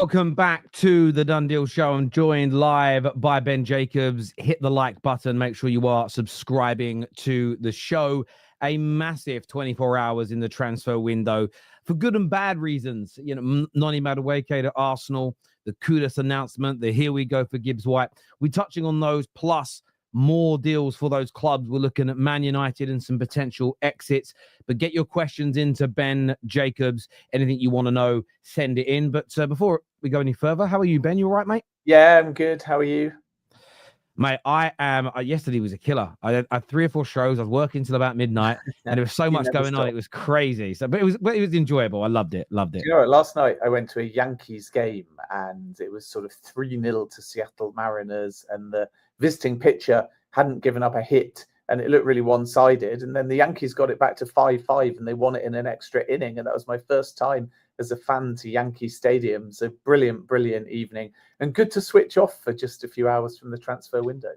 Welcome back to the Done Deal Show. I'm joined live by Ben Jacobs. Hit the like button. Make sure you are subscribing to the show. A massive 24 hours in the transfer window for good and bad reasons. You know, Noni Madueke to Arsenal, the Kudus announcement, the here we go for Gibbs White. We're touching on those, plus more deals for those clubs. We're looking at Man United and some potential exits. But get your questions into Ben Jacobs. Anything you want to know, send it in. But before we go any further, how are you, Ben? You all right, mate? Yeah, I'm good. How are you? Mate, I am. Yesterday was a killer. I had 3 or 4 shows. I was working till about midnight, and there was so much going on. It was crazy. So, but it was enjoyable. I loved it. Do you know what? Last night I went to a Yankees game, and it was sort of 3-0 to Seattle Mariners, and the visiting pitcher hadn't given up a hit, and it looked really one-sided. And then the Yankees got it back to 5-5, and they won it in an extra inning. And that was my first time as a fan to Yankee Stadium. So brilliant evening, and good to switch off for just a few hours from the transfer window.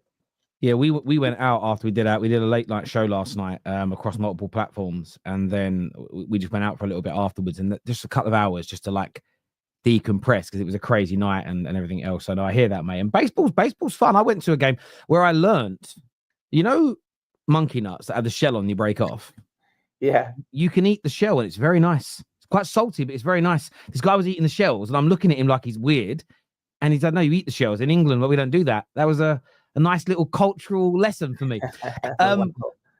Yeah, we went out after we did a late night show last night across multiple platforms, and then we just went out for a little bit afterwards, and just a couple of hours just to like decompress because it was a crazy night and everything else. So no, I hear that, mate. And baseball's fun. I went to a game where I learned, you know, monkey nuts that have the shell on you break off. Yeah, you can eat the shell and it's very nice. It's quite salty, but it's very nice. This guy was eating the shells, and I'm looking at him like he's weird. And he said, "No, you eat the shells in England, but we don't do that." That was a nice little cultural lesson for me.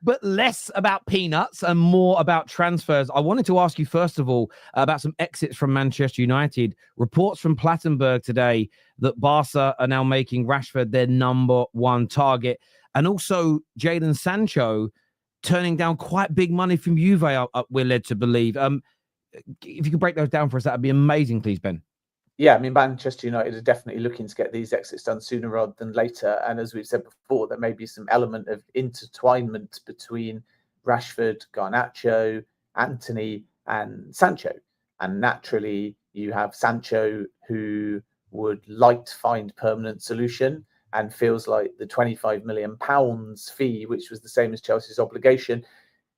But less about peanuts and more about transfers. I wanted to ask you, first of all, about some exits from Manchester United. Reports from Plattenberg today that Barca are now making Rashford their number 1 target. And also Jadon Sancho turning down quite big money from Juve, we're led to believe. If you could break those down for us, that would be amazing, please, Ben. Yeah, I mean, Manchester United are definitely looking to get these exits done sooner rather than later. And as we've said before, there may be some element of intertwinement between Rashford, Garnacho, Antony, and Sancho. And naturally, you have Sancho, who would like to find permanent solution and feels like the £25 million fee, which was the same as Chelsea's obligation,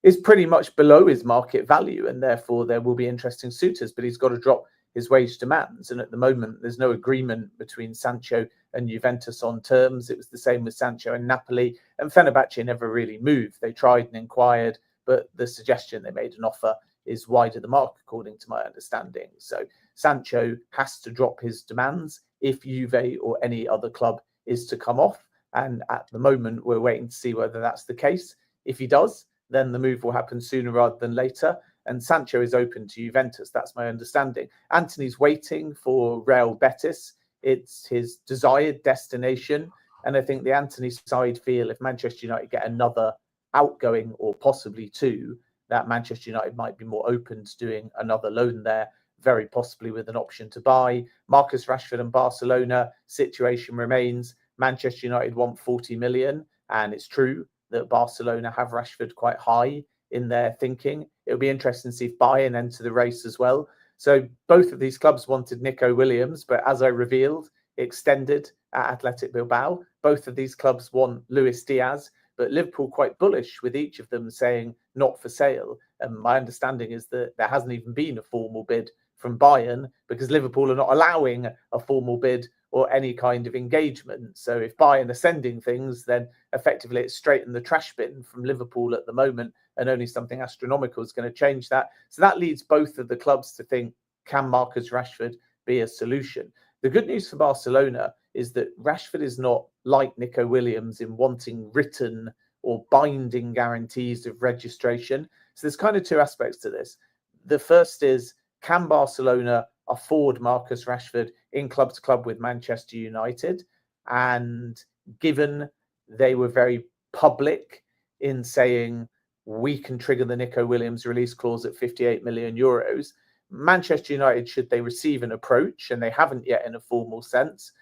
is pretty much below his market value. And therefore, there will be interesting suitors, but he's got to drop his wage demands. And at the moment, there's no agreement between Sancho and Juventus on terms. It was the same with Sancho and Napoli, and Fenerbahce never really moved. They tried and inquired, but the suggestion they made an offer is wide of the mark, according to my understanding. So Sancho has to drop his demands if Juve or any other club is to come off. And at the moment, we're waiting to see whether that's the case. If he does, then the move will happen sooner rather than later. And Sancho is open to Juventus. That's my understanding. Antony's waiting for Real Betis. It's his desired destination. And I think the Antony side feel if Manchester United get another outgoing or possibly 2, that Manchester United might be more open to doing another loan there, very possibly with an option to buy. Marcus Rashford and Barcelona situation remains. Manchester United want 40 million. And it's true that Barcelona have Rashford quite high in their thinking. It'll be interesting to see if Bayern enter the race as well. So both of these clubs wanted Nico Williams, but as I revealed, extended at Athletic Bilbao. Both of these clubs want Luis Diaz, but Liverpool quite bullish with each of them saying not for sale. And my understanding is that there hasn't even been a formal bid from Bayern because Liverpool are not allowing a formal bid or any kind of engagement. So if Bayern are sending things, then effectively it's straight in the trash bin from Liverpool at the moment, and only something astronomical is going to change that. So that leads both of the clubs to think, can Marcus Rashford be a solution? The good news for Barcelona is that Rashford is not like Nico Williams in wanting written or binding guarantees of registration. So there's kind of 2 aspects to this. The first is, can Barcelona afford Marcus Rashford in club to club with Manchester United? And given they were very public in saying we can trigger the Nico Williams release clause at 58 million euros, Manchester United, should they receive an approach, and they haven't yet in a formal sense,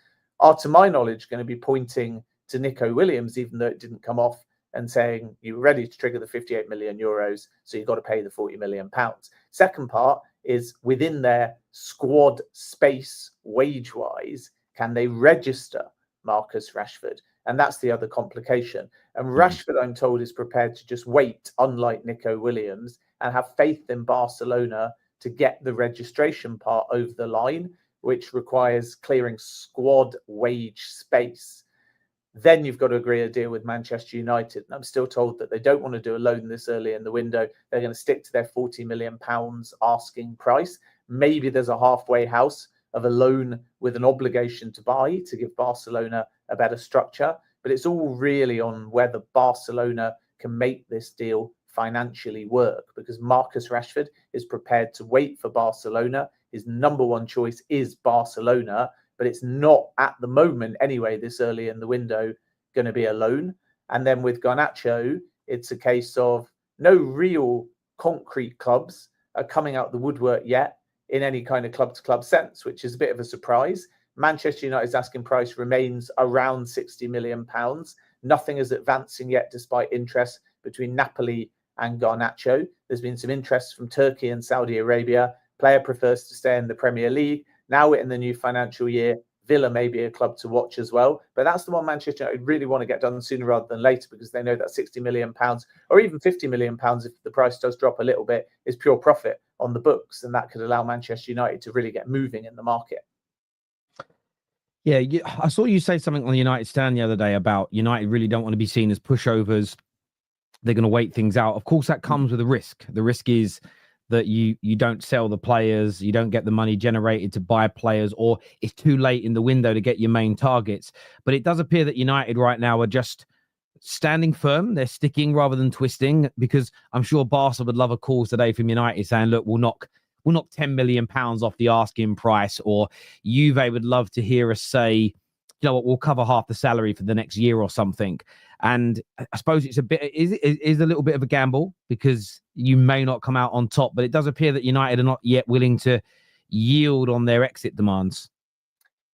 are to my knowledge going to be pointing to Nico Williams, even though it didn't come off, and saying you're ready to trigger the 58 million euros, so you've got to pay the 40 million pounds. Second part is within their squad space wage-wise, can they register Marcus Rashford? And that's the other complication. And Rashford, I'm told, is prepared to just wait, unlike Nico Williams, and have faith in Barcelona to get the registration part over the line. which requires clearing squad wage space. Then you've got to agree a deal with Manchester United. And I'm still told that they don't want to do a loan this early in the window. They're going to stick to their £40 million asking price. Maybe there's a halfway house of a loan with an obligation to buy to give Barcelona a better structure. But it's all really on whether Barcelona can make this deal financially work, because Marcus Rashford is prepared to wait for Barcelona. His number one choice is Barcelona, but it's not at the moment anyway, this early in the window, going to be a loan. And then with Garnacho, it's a case of no real concrete clubs are coming out the woodwork yet in any kind of club-to-club sense, which is a bit of a surprise. Manchester United's asking price remains around £60 million. Nothing is advancing yet, despite interest between Napoli and Garnacho. There's been some interest from Turkey and Saudi Arabia. Player prefers to stay in the Premier League. Now we're in the new financial year. Villa may be a club to watch as well. But that's the one Manchester United really want to get done sooner rather than later, because they know that £60 million or even £50 million, if the price does drop a little bit, is pure profit on the books. And that could allow Manchester United to really get moving in the market. Yeah, I saw you say something on the United stand the other day about United really don't want to be seen as pushovers. They're going to wait things out. Of course, that comes with a risk. The risk is that you don't sell the players, you don't get the money generated to buy players, or it's too late in the window to get your main targets. But it does appear that United right now are just standing firm. They're sticking rather than twisting, because I'm sure Barca would love a call today from United saying, look, we'll knock £10 million off the asking price, or Juve would love to hear us say, you know what, we'll cover half the salary for the next year or something. And I suppose it's a little bit of a gamble, because you may not come out on top, but it does appear that United are not yet willing to yield on their exit demands.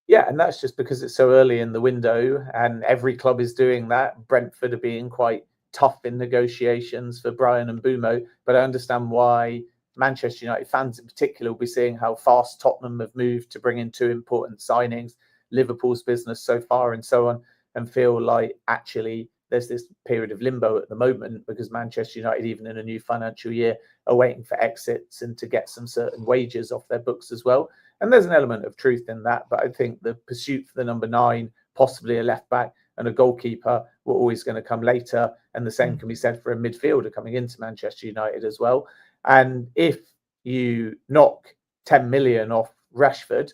Yeah, and that's just because it's so early in the window, and every club is doing that. Brentford are being quite tough in negotiations for Brian and Bumo, but I understand why Manchester United fans in particular will be seeing how fast Tottenham have moved to bring in two important signings, Liverpool's business so far and so on, and feel like actually there's this period of limbo at the moment, because Manchester United, even in a new financial year, are waiting for exits and to get some certain wages off their books as well. And there's an element of truth in that, but I think the pursuit for the number 9, possibly a left back and a goalkeeper, were always going to come later. And the same can be said for a midfielder coming into Manchester United as well. And if you knock 10 million off Rashford,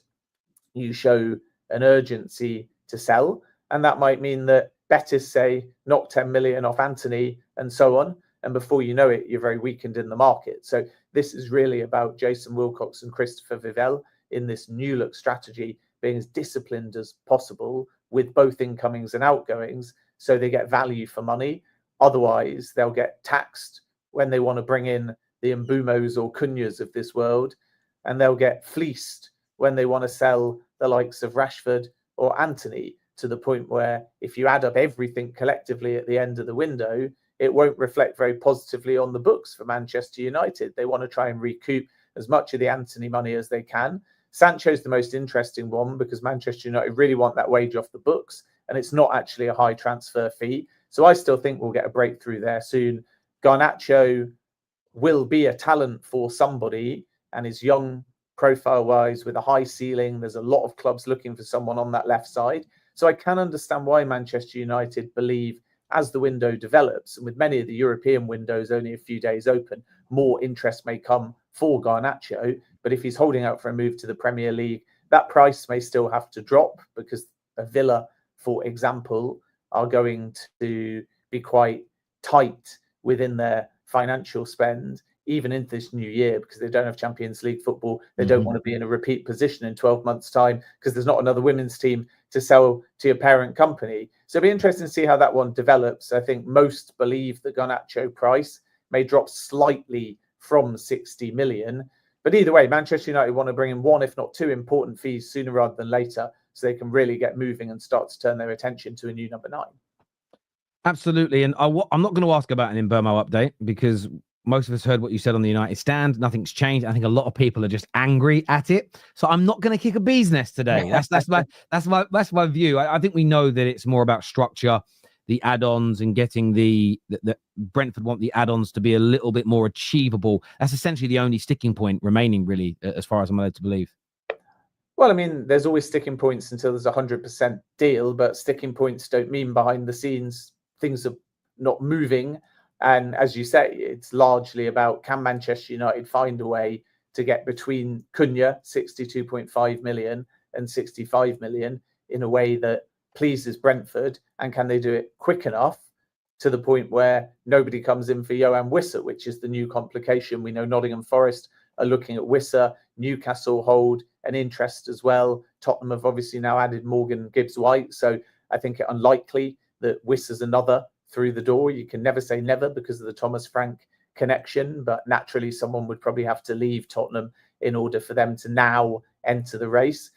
you show an urgency to sell. And that might mean that Betis say, knock 10 million off Anthony and so on. And before you know it, you're very weakened in the market. So this is really about Jason Wilcox and Christopher Vivell in this new look strategy, being as disciplined as possible with both incomings and outgoings, so they get value for money. Otherwise, they'll get taxed when they want to bring in the Mbumos or Cunhas of this world, and they'll get fleeced when they want to sell the likes of Rashford or Anthony, to the point where if you add up everything collectively at the end of the window, it won't reflect very positively on the books for Manchester United. They want to try and recoup as much of the Anthony money as they can. Sancho's the most interesting one, because Manchester United really want that wage off the books, and it's not actually a high transfer fee. So I still think we'll get a breakthrough there soon. Garnacho will be a talent for somebody, and is young profile-wise with a high ceiling. There's a lot of clubs looking for someone on that left side. So I can understand why Manchester United believe, as the window develops, and with many of the European windows only a few days open, more interest may come for Garnacho. But if he's holding out for a move to the Premier League, that price may still have to drop, because a Villa, for example, are going to be quite tight within their financial spend, even in this new year, because they don't have Champions League football. They don't want to be in a repeat position in 12 months' time, because there's not another women's team to sell to your parent company. So it'll be interesting to see how that one develops. I think most believe the Garnacho price may drop slightly from 60 million. But either way, Manchester United want to bring in one, if not two, important fees sooner rather than later, so they can really get moving and start to turn their attention to a new number 9. Absolutely. And I'm not going to ask about an Mbeumo update, because most of us heard what you said on the United stand. Nothing's changed. I think a lot of people are just angry at it. So I'm not going to kick a bee's nest today. That's my view. I think we know that it's more about structure, the add-ons, and getting the Brentford want the add-ons to be a little bit more achievable. That's essentially the only sticking point remaining, really, as far as I'm allowed to believe. Well, I mean, there's always sticking points until there's a 100% deal, but sticking points don't mean behind the scenes things are not moving. And as you say, it's largely about, can Manchester United find a way to get between Cunha, 62.5 million, and 65 million in a way that pleases Brentford? And can they do it quick enough to the point where nobody comes in for Johan Wissa, which is the new complication? We know Nottingham Forest are looking at Wissa, Newcastle hold an interest as well. Tottenham have obviously now added Morgan Gibbs-White, so I think it unlikely that Wissa's another through the door. You can never say never because of the Thomas Frank connection, but naturally someone would probably have to leave Tottenham in order for them to now enter the race.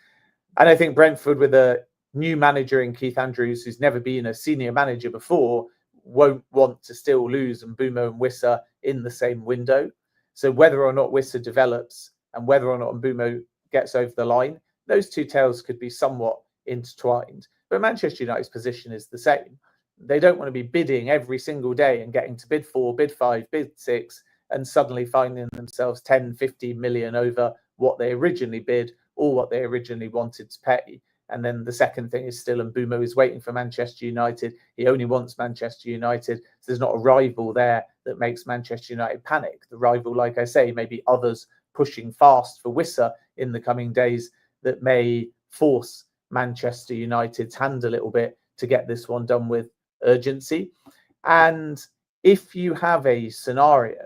And I think Brentford, with a new manager in Keith Andrews, who's never been a senior manager before, won't want to still lose Mbeumo and Wissa in the same window. So whether or not Wissa develops and whether or not Mbeumo gets over the line, those two tales could be somewhat intertwined. But Manchester United's position is the same. They don't want to be bidding every single day and getting to bid 4, bid 5, bid 6, and suddenly finding themselves 10, 15 million over what they originally bid or what they originally wanted to pay. And then the second thing is still Mbeumo is waiting for Manchester United. He only wants Manchester United. So there's not a rival there that makes Manchester United panic. The rival, like I say, may be others pushing fast for Wissa in the coming days that may force Manchester United's hand a little bit to get this one done with urgency. And if you have a scenario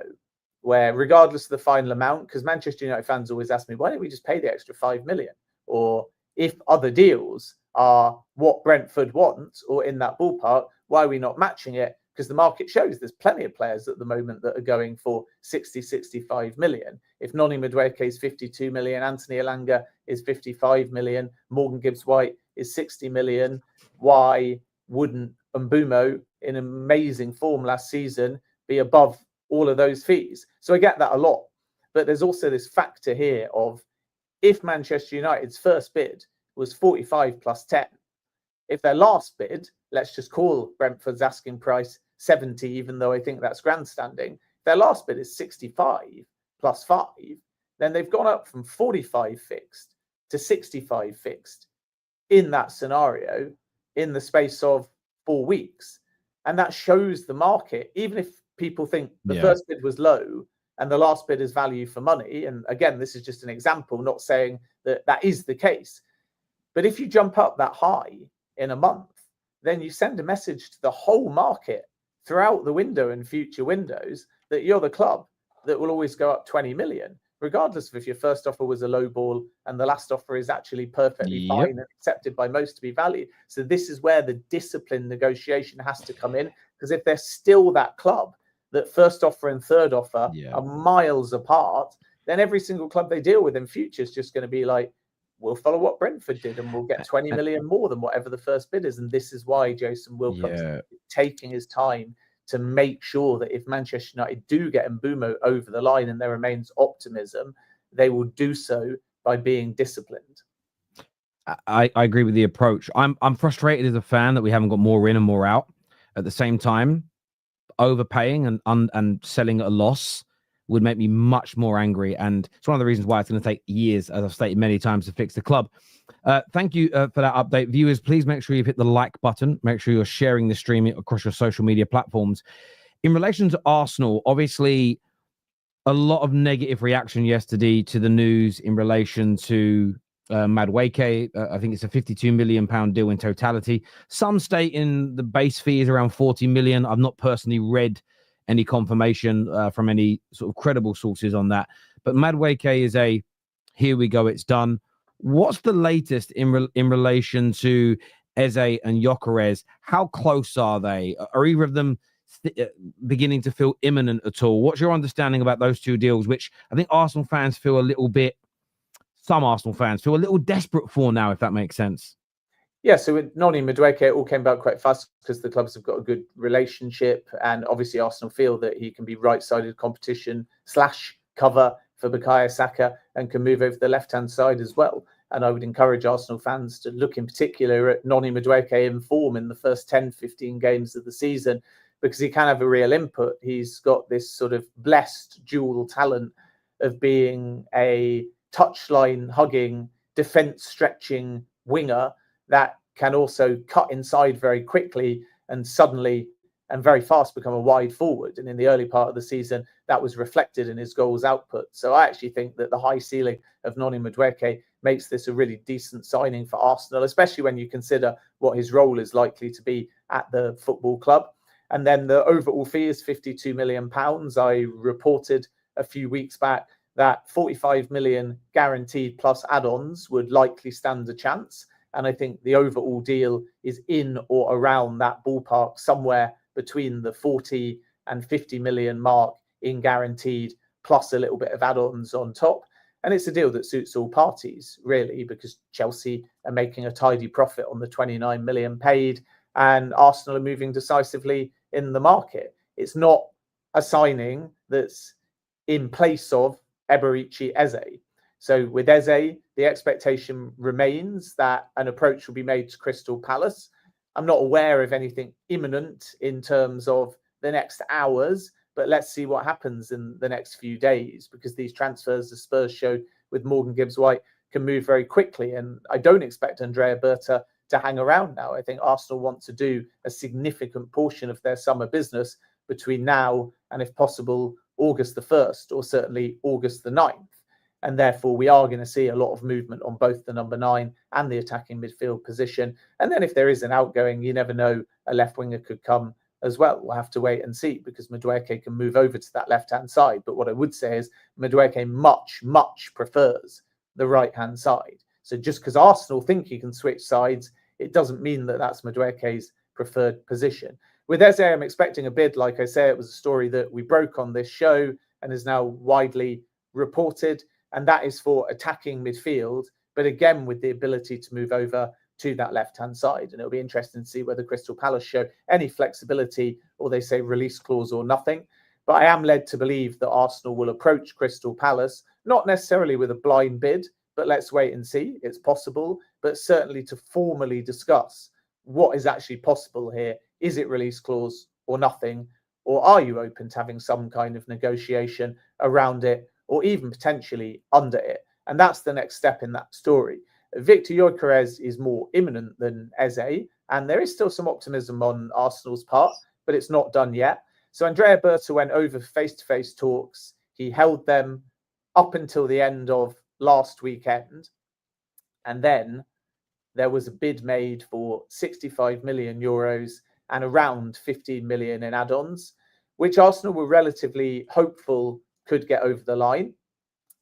where, regardless of the final amount, because Manchester United fans always ask me, why don't we just pay the extra 5 million? Or if other deals are what Brentford wants or in that ballpark, why are we not matching it? Because the market shows there's plenty of players at the moment that are going for 60, 65 million. If Noni Madueke is 52 million, Anthony Elanga is 55 million, Morgan Gibbs-White is 60 million, why wouldn't Mbeumo, in amazing form last season, be above all of those fees? So I get that a lot. But there's also this factor here of, if Manchester United's first bid was 45 plus 10, if their last bid, let's just call Brentford's asking price 70, even though I think that's grandstanding, if their last bid is 65 plus 5, then they've gone up from 45 fixed to 65 fixed in that scenario in the space of 4 weeks. And that shows the market, even if people think the first bid was low and the last bid is value for money. And again, this is just an example, not saying that that is the case. But if you jump up that high in a month, then you send a message to the whole market throughout the window and future windows that you're the club that will always go up 20 million, regardless of if your first offer was a low ball and the last offer is actually perfectly fine and accepted by most to be value. So this is where the disciplined negotiation has to come in, because if they're still that club that first offer and third offer are miles apart, then every single club they deal with in future is just going to be like, we'll follow what Brentford did and we'll get 20 million more than whatever the first bid is. And this is why Jason Wilcox is taking his time to make sure that if Manchester United do get Mbeumo over the line and there remains optimism, they will do so by being disciplined. I agree with the approach. I'm frustrated as a fan that we haven't got more in and more out. At the same time, overpaying and selling at a loss would make me much more angry. And it's one of the reasons why it's going to take years, as I've stated many times, to fix the club. Thank you for that update. Viewers, please make sure you've hit the like button. Make sure you're sharing the stream across your social media platforms. In relation to Arsenal, obviously, a lot of negative reaction yesterday to the news in relation to Madueke. I think it's a £52 million deal in totality. Some stating the base fee is around 40 million. I've not personally read any confirmation from any sort of credible sources on that. But Madueke is a, here we go, it's done. What's the latest in relation to Eze and Gyokeres? How close are they? Are either of them beginning to feel imminent at all? What's your understanding about those two deals, which I think Arsenal fans feel a little bit, some Arsenal fans feel a little desperate for now, if that makes sense? Yeah, so with Noni Madueke, it all came about quite fast because the clubs have got a good relationship. And obviously Arsenal feel that he can be right-sided competition / cover for Bukayo Saka and can move over the left-hand side as well. And I would encourage Arsenal fans to look in particular at Noni Madueke in form in the first 10, 15 games of the season, because he can have a real input. He's got this sort of blessed dual talent of being a touchline hugging defense stretching winger that can also cut inside very quickly and suddenly and very fast become a wide forward. And in the early part of the season, that was reflected in his goals output. So I actually think that the high ceiling of Noni Madueke makes this a really decent signing for Arsenal, especially when you consider what his role is likely to be at the football club. And then the overall fee is £52 million. I reported a few weeks back that 45 million guaranteed plus add-ons would likely stand a chance. And I think the overall deal is in or around that ballpark, somewhere between the 40 and 50 million mark in guaranteed, plus a little bit of add-ons on top. And it's a deal that suits all parties, really, because Chelsea are making a tidy profit on the 29 million paid, and Arsenal are moving decisively in the market. It's not a signing that's in place of Eberechi Eze. So with Eze, the expectation remains that an approach will be made to Crystal Palace. I'm not aware of anything imminent in terms of the next hours, but let's see what happens in the next few days, because these transfers, the Spurs showed with Morgan Gibbs-White, can move very quickly. And I don't expect Andrea Berta to hang around now. I think Arsenal want to do a significant portion of their summer business between now and, if possible, August the 1st, or certainly August the 9th. And therefore, we are going to see a lot of movement on both the number 9 and the attacking midfield position. And then if there is an outgoing, you never know, a left winger could come as well. We'll have to wait and see, because Madueke can move over to that left-hand side. But what I would say is Madueke much, much prefers the right-hand side. So just because Arsenal think he can switch sides, it doesn't mean that that's Madueke's preferred position. With Eze, I'm expecting a bid. Like I say, it was a story that we broke on this show and is now widely reported. And that is for attacking midfield, but again, with the ability to move over to that left-hand side. And it'll be interesting to see whether Crystal Palace show any flexibility, or they say release clause or nothing. But I am led to believe that Arsenal will approach Crystal Palace, not necessarily with a blind bid, but let's wait and see. It's possible, but certainly to formally discuss what is actually possible here. Is it release clause or nothing? Or are you open to having some kind of negotiation around it, or even potentially under it? And that's the next step in that story. Viktor Gyokeres is more imminent than Eze, and there is still some optimism on Arsenal's part, but it's not done yet. So Andrea Berta went over face-to-face talks. He held them up until the end of last weekend. And then there was a bid made for 65 million euros and around 15 million in add-ons, which Arsenal were relatively hopeful could get over the line.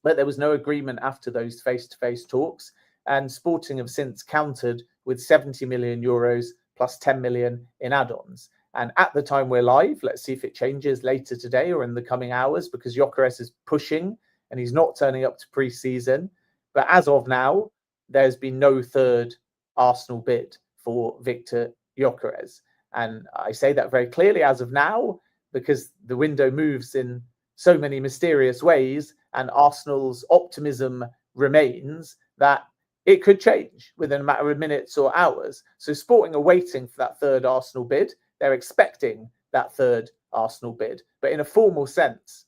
But there was no agreement after those face-to-face talks. And Sporting have since countered with 70 million euros plus 10 million in add-ons. And at the time we're live, let's see if it changes later today or in the coming hours, because Gyokeres is pushing and he's not turning up to pre-season. But as of now, there's been no third Arsenal bid for Viktor Gyokeres. And I say that very clearly as of now, because the window moves in so many mysterious ways, and Arsenal's optimism remains that it could change within a matter of minutes or hours. So Sporting are waiting for that third Arsenal bid. They're expecting that third Arsenal bid. But in a formal sense,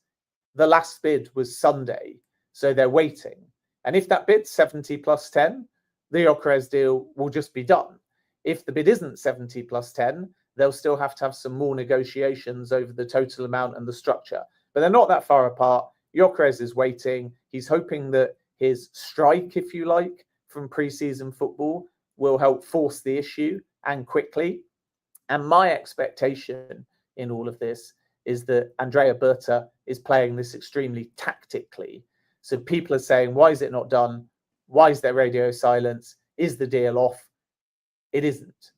the last bid was Sunday. So they're waiting. And if that bid's 70 plus 10, the Gyokeres deal will just be done. If the bid isn't 70 plus 10, they'll still have to have some more negotiations over the total amount and the structure. But they're not that far apart. Gyokeres is waiting. He's hoping that his strike, if you like, from pre-season football will help force the issue, and quickly. And my expectation in all of this is that Andrea Berta is playing this extremely tactically. So people are saying, why is it not done? Why is there radio silence? Is the deal off? It isn't.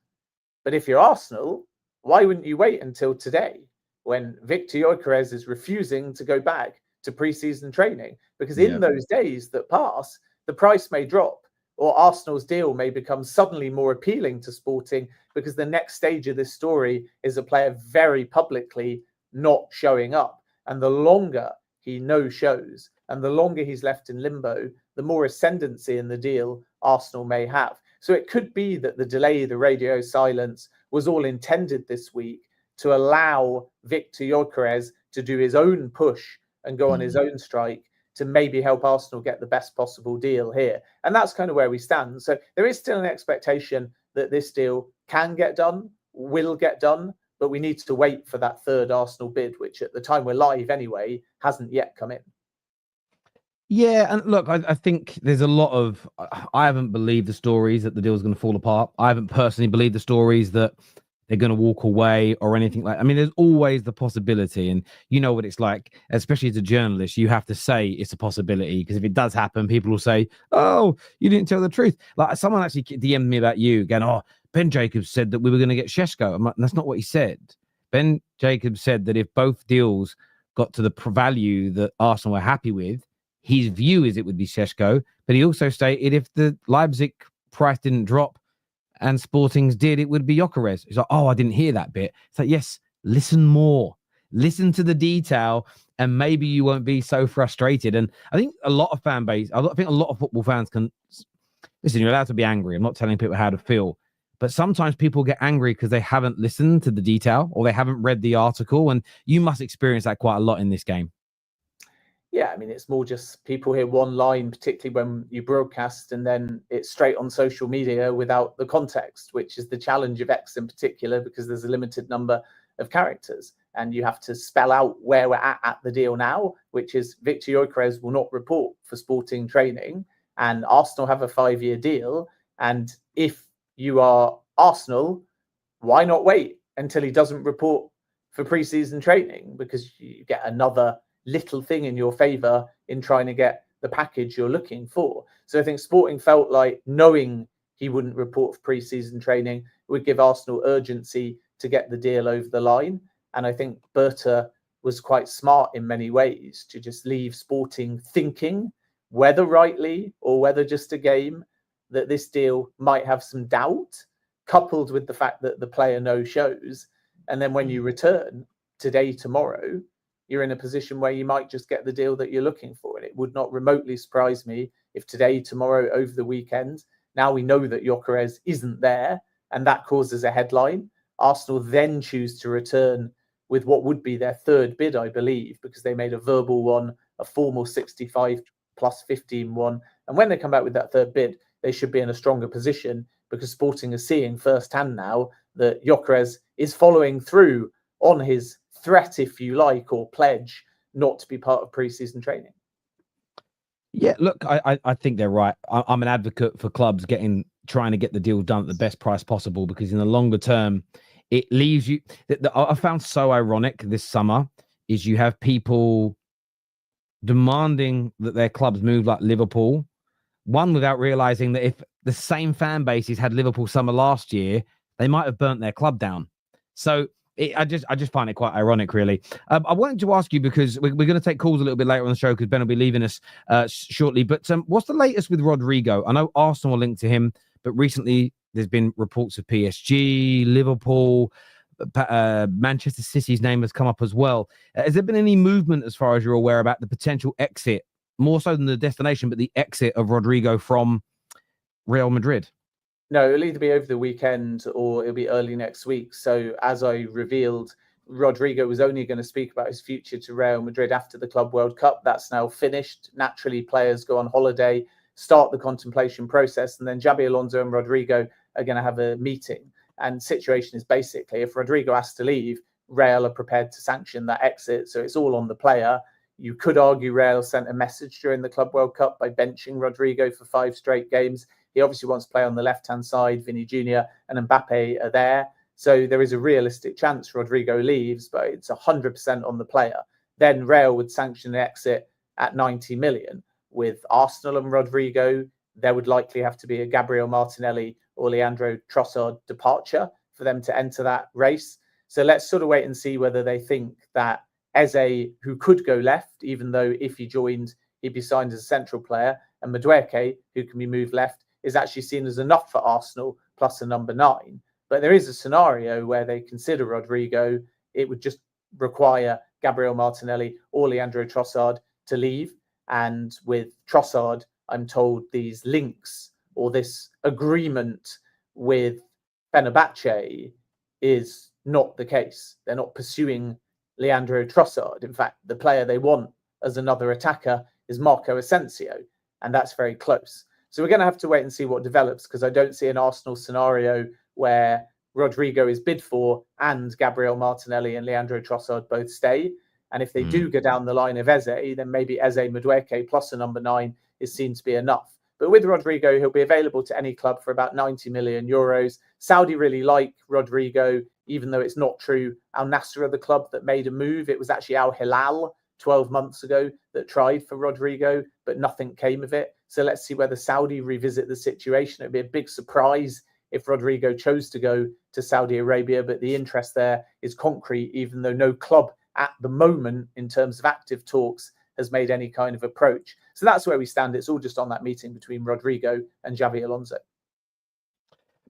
But if you're Arsenal, why wouldn't you wait until today, when Viktor Gyokeres is refusing to go back to pre-season training? Because in those days that pass, the price may drop, or Arsenal's deal may become suddenly more appealing to Sporting, because the next stage of this story is a player very publicly not showing up. And the longer he no-shows and the longer he's left in limbo, the more ascendancy in the deal Arsenal may have. So it could be that the delay, the radio silence, was all intended this week to allow Viktor Gyokeres to do his own push and go on his own strike, to maybe help Arsenal get the best possible deal here. And that's kind of where we stand. So there is still an expectation that this deal can get done, will get done, but we need to wait for that third Arsenal bid, which at the time we're live anyway, hasn't yet come in. Yeah, and look, I think there's a lot of... I haven't believed the stories that the deal's going to fall apart. I haven't personally believed the stories that they're going to walk away or anything like... I mean, there's always the possibility, and you know what it's like, especially as a journalist, you have to say it's a possibility, because if it does happen, people will say, oh, you didn't tell the truth. Like, someone actually DM'd me about you, going, oh, Ben Jacobs said that we were going to get Šeško. I'm like, that's not what he said. Ben Jacobs said that if both deals got to the value that Arsenal were happy with, his view is it would be Šeško, but he also stated if the Leipzig price didn't drop and Sporting's did, it would be Gyokeres. He's like, oh, I didn't hear that bit. It's like, yes, listen more. Listen to the detail, and maybe you won't be so frustrated. And I think a lot of fan base, I think a lot of football fans can... Listen, you're allowed to be angry. I'm not telling people how to feel. But sometimes people get angry because they haven't listened to the detail or they haven't read the article. And you must experience that quite a lot in this game. Yeah, I mean, it's more just people hear one line, particularly when you broadcast, and then it's straight on social media without the context, which is the challenge of X in particular, because there's a limited number of characters. And you have to spell out where we're at the deal now, which is Viktor Gyokeres will not report for Sporting training, and Arsenal have a 5-year deal. And if you are Arsenal, why not wait until he doesn't report for pre-season training? Because you get another little thing in your favor in trying to get the package you're looking for. So I think Sporting felt like knowing he wouldn't report for pre-season training would give Arsenal urgency to get the deal over the line. And I think Berta was quite smart in many ways to just leave Sporting thinking, whether rightly or whether just a game, that this deal might have some doubt, coupled with the fact that the player no shows. And then when you return today, tomorrow, you're in a position where you might just get the deal that you're looking for. And it would not remotely surprise me if today, tomorrow, over the weekend, now we know that Gyokeres isn't there, and that causes a headline. Arsenal then choose to return with what would be their third bid, I believe, because they made a verbal one, a formal 65 plus 15 one. And when they come back with that third bid, they should be in a stronger position, because Sporting is seeing firsthand now that Gyokeres is following through on his threat, if you like, or pledge not to be part of pre-season training. Yeah, look, I think they're right. I'm an advocate for clubs trying to get the deal done at the best price possible, because in the longer term, it leaves you... I found so ironic this summer is you have people demanding that their clubs move like Liverpool, one without realizing that if the same fan bases had Liverpool summer last year, they might have burnt their club down. So I just find it quite ironic, really. I wanted to ask you, because we're going to take calls a little bit later on the show, because Ben will be leaving us shortly. But what's the latest with Rodrygo? I know Arsenal are linked to him, but recently there's been reports of PSG, Liverpool, Manchester City's name has come up as well. Has there been any movement, as far as you're aware, about the potential exit, more so than the destination, but the exit of Rodrygo from Real Madrid? No, it'll either be over the weekend or it'll be early next week. So as I revealed, Rodrygo was only going to speak about his future to Real Madrid after the Club World Cup. That's now finished. Naturally, players go on holiday, start the contemplation process, and then Xabi Alonso and Rodrygo are going to have a meeting. And situation is basically, if Rodrygo has to leave, Real are prepared to sanction that exit. So it's all on the player. You could argue Real sent a message during the Club World Cup by benching Rodrygo for 5 straight games. He obviously wants to play on the left-hand side. Vinny Jr. and Mbappe are there. So there is a realistic chance Rodrygo leaves, but it's 100% on the player. Then Real would sanction an exit at 90 million. With Arsenal and Rodrygo, there would likely have to be a Gabriel Martinelli or Leandro Trossard departure for them to enter that race. So let's sort of wait and see whether they think that Eze, who could go left, even though if he joined, he'd be signed as a central player, and Madueke, who can be moved left, is actually seen as enough for Arsenal, plus a number 9. But there is a scenario where they consider Rodrygo. It would just require Gabriel Martinelli or Leandro Trossard to leave. And with Trossard, I'm told these links or this agreement with Fenerbahce is not the case. They're not pursuing Leandro Trossard. In fact, the player they want as another attacker is Marco Asensio, and that's very close. So we're going to have to wait and see what develops, because I don't see an Arsenal scenario where Rodrygo is bid for and Gabriel Martinelli and Leandro Trossard both stay. And if they do go down the line of Eze, then maybe Eze Madueke plus a number 9 is seen to be enough. But with Rodrygo, he'll be available to any club for about 90 million euros. Saudi really like Rodrygo, even though it's not true. Al Nassr are the club that made a move. It was actually Al Hilal 12 months ago that tried for Rodrygo, but nothing came of it. So let's see whether Saudi revisit the situation. It'd be a big surprise if Rodrygo chose to go to Saudi Arabia, but the interest there is concrete, even though no club at the moment in terms of active talks has made any kind of approach. So that's where we stand. It's all just on that meeting between Rodrygo and Xabi Alonso.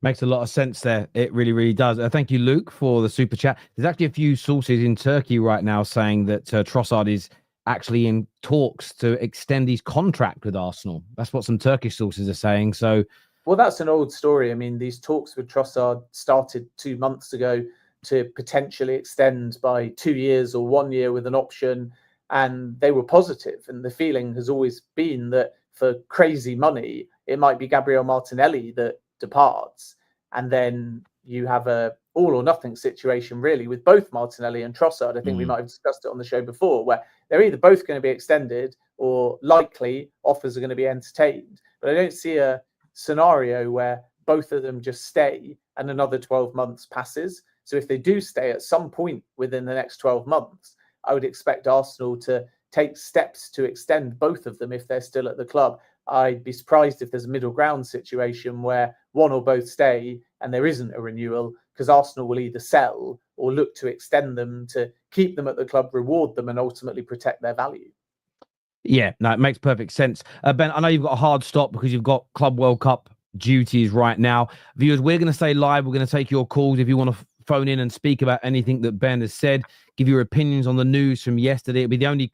Makes a lot of sense there. It really, really does. Thank you, Luke, for the super chat. There's actually a few sources in Turkey right now saying that Trossard is actually in talks to extend his contract with Arsenal. That's what some Turkish sources are saying. So, well, that's an old story. I mean, these talks with Trossard started 2 months ago to potentially extend by 2 years or 1 year with an option, and they were positive. And the feeling has always been that for crazy money, it might be Gabriel Martinelli that departs, and then you have a all or nothing situation really with both Martinelli and Trossard. I think we might have discussed it on the show before, where they're either both going to be extended or likely offers are going to be entertained. But I don't see a scenario where both of them just stay and another 12 months passes. So if they do stay at some point within the next 12 months, I would expect Arsenal to take steps to extend both of them if they're still at the club. I'd be surprised if there's a middle ground situation where one or both stay and there isn't a renewal, because Arsenal will either sell or look to extend them to keep them at the club, reward them, and ultimately protect their value. Yeah, no, it makes perfect sense. Ben, I know you've got a hard stop because you've got Club World Cup duties right now. Viewers, we're going to stay live. We're going to take your calls if you want to phone in and speak about anything that Ben has said. Give your opinions on the news from yesterday. It'll be the only,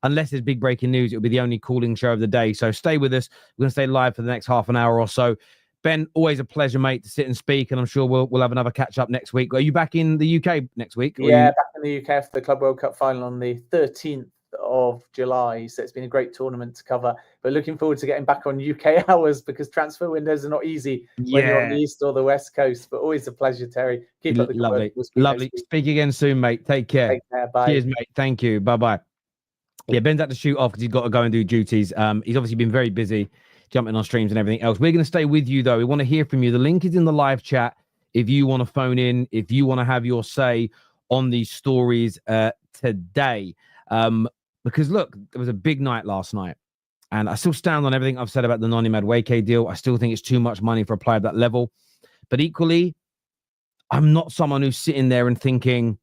unless there's big breaking news, it'll be the only calling show of the day. So stay with us. We're going to stay live for the next half an hour or so. Ben, always a pleasure, mate, to sit and speak, and I'm sure we'll have another catch up next week. Are you back in the UK next week? Yeah, back in the UK for the Club World Cup final on the 13th of July. So it's been a great tournament to cover. But looking forward to getting back on UK hours, because transfer windows are not easy when you're on the East or the West Coast. But always a pleasure, Terry. Keep up the good work. We'll lovely. Speak again soon, mate. Take care. Take care. Bye. Cheers, mate. Thank you. Bye-bye. Yeah, Ben's had to shoot off because he's got to go and do duties. He's obviously been very busy jumping on streams and everything else. We're going to stay with you, though. We want to hear from you. The link is in the live chat. If you want to phone in, if you want to have your say on these stories today. Because, look, there was a big night last night. And I still stand on everything I've said about the Noni Madueke deal. I still think it's too much money for a player at that level. But equally, I'm not someone who's sitting there and thinking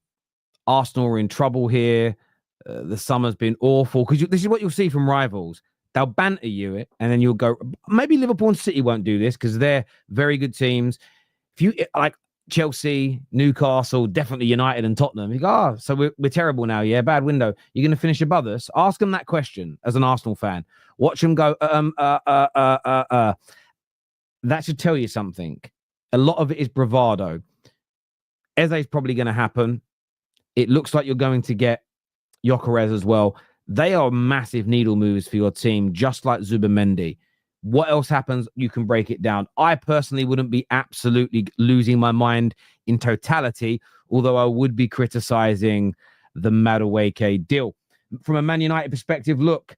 Arsenal are in trouble here. The summer's been awful. Because this is what you'll see from rivals. They'll banter you it, and then you'll go, maybe Liverpool and City won't do this because they're very good teams. If you like Chelsea, Newcastle, definitely United and Tottenham, you go, so we're terrible now, yeah, bad window. You're going to finish above us? Ask them that question as an Arsenal fan. Watch them go, That should tell you something. A lot of it is bravado. Eze's probably going to happen. It looks like you're going to get Gyokeres as well. They are massive needle movers for your team, just like Zubimendi. What else happens? You can break it down. I personally wouldn't be absolutely losing my mind in totality, although I would be criticizing the Madueke deal. From a Man United perspective, look,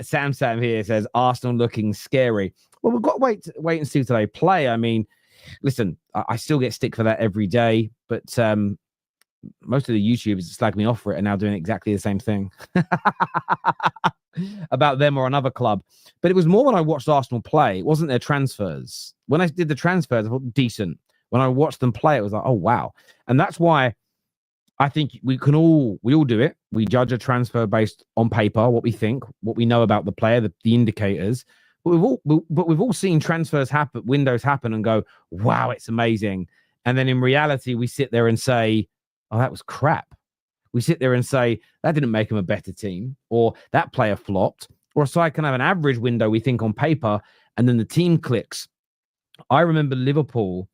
Sam here says, Arsenal looking scary. Well, we've got to wait and see till they play. I mean, listen, I still get stick for that every day, but most of the YouTubers slag me off for it and now doing exactly the same thing about them or another club. But it was more when I watched Arsenal play. It wasn't their transfers. When I did the transfers, I thought decent. When I watched them play, it was like, oh, wow. And that's why I think we all do it. We judge a transfer based on paper, what we think, what we know about the player, the indicators. But we've all seen transfers happen, windows happen and go, wow, it's amazing. And then in reality, we sit there and say, oh, that was crap. We sit there and say, that didn't make them a better team, or that player flopped, or a side can have an average window, we think, on paper, and then the team clicks. I remember Liverpool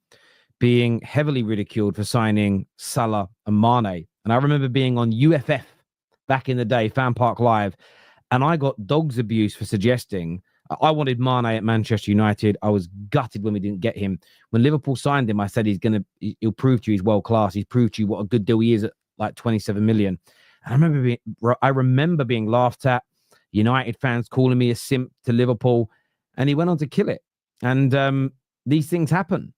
being heavily ridiculed for signing Salah and Mane. And I remember being on UFF back in the day, Fan Park Live, And I got dog's abuse for suggesting I wanted Mane at Manchester United. I was gutted when we didn't get him. When Liverpool signed him, I said he'll prove to you he's world class. He's proved to you what a good deal he is at like 27 million. And I remember being laughed at. United fans calling me a simp to Liverpool, and he went on to kill it. And these things happen.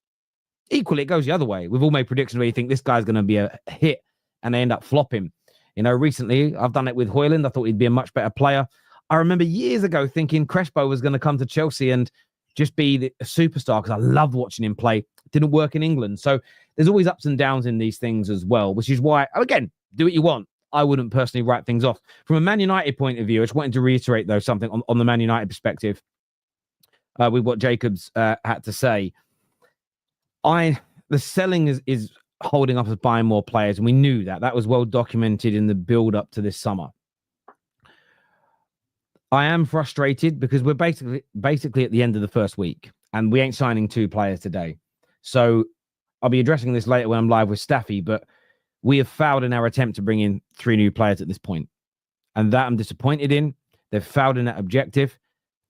Equally, it goes the other way. We've all made predictions where you think this guy's going to be a hit, and they end up flopping. Recently, I've done it with Højlund. I thought he'd be a much better player. I remember years ago thinking Crespo was going to come to Chelsea and just be a superstar because I loved watching him play. It didn't work in England. So there's always ups and downs in these things as well, which is why, again, do what you want. I wouldn't personally write things off. From a Man United point of view, I just wanted to reiterate, though, something on the Man United perspective with what Jacobs had to say. The selling is holding up as buying more players, and we knew that. That was well documented in the build-up to this summer. I am frustrated because we're basically at the end of the first week, and we ain't signing 2 players today. So I'll be addressing this later when I'm live with Staffy, but we have failed in our attempt to bring in 3 new players at this point. And that I'm disappointed in. They've failed in that objective.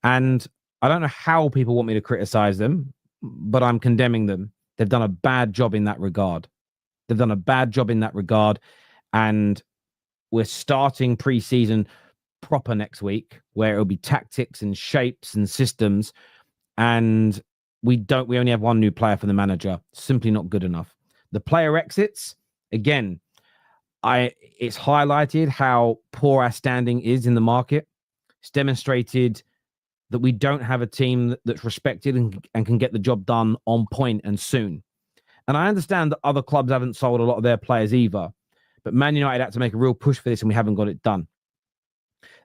And I don't know how people want me to criticize them, but I'm condemning them. They've done a bad job in that regard. And we're starting pre-season proper next week, where it'll be tactics and shapes and systems. And we only have 1 new player for the manager. Simply not good enough. The player exits, again, it's highlighted how poor our standing is in the market. It's demonstrated that we don't have a team that's respected and can get the job done on point and soon. And I understand that other clubs haven't sold a lot of their players either, but Man United had to make a real push for this and we haven't got it done.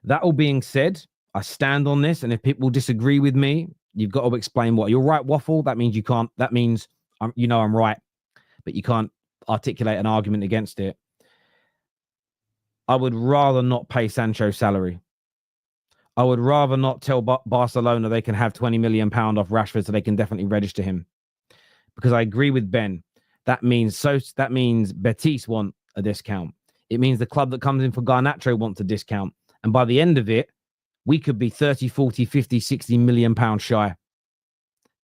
That all being said, I stand on this, and if people disagree with me, you've got to explain what. You're right, Waffle. That means I'm right, but you can't articulate an argument against it. I would rather not pay Sancho's salary. I would rather not tell Barcelona they can have £20 million off Rashford so they can definitely register him. Because I agree with Ben. That means Betis want a discount. It means the club that comes in for Garnacho wants a discount. And by the end of it, we could be 30, 40, 50, 60 million pounds shy.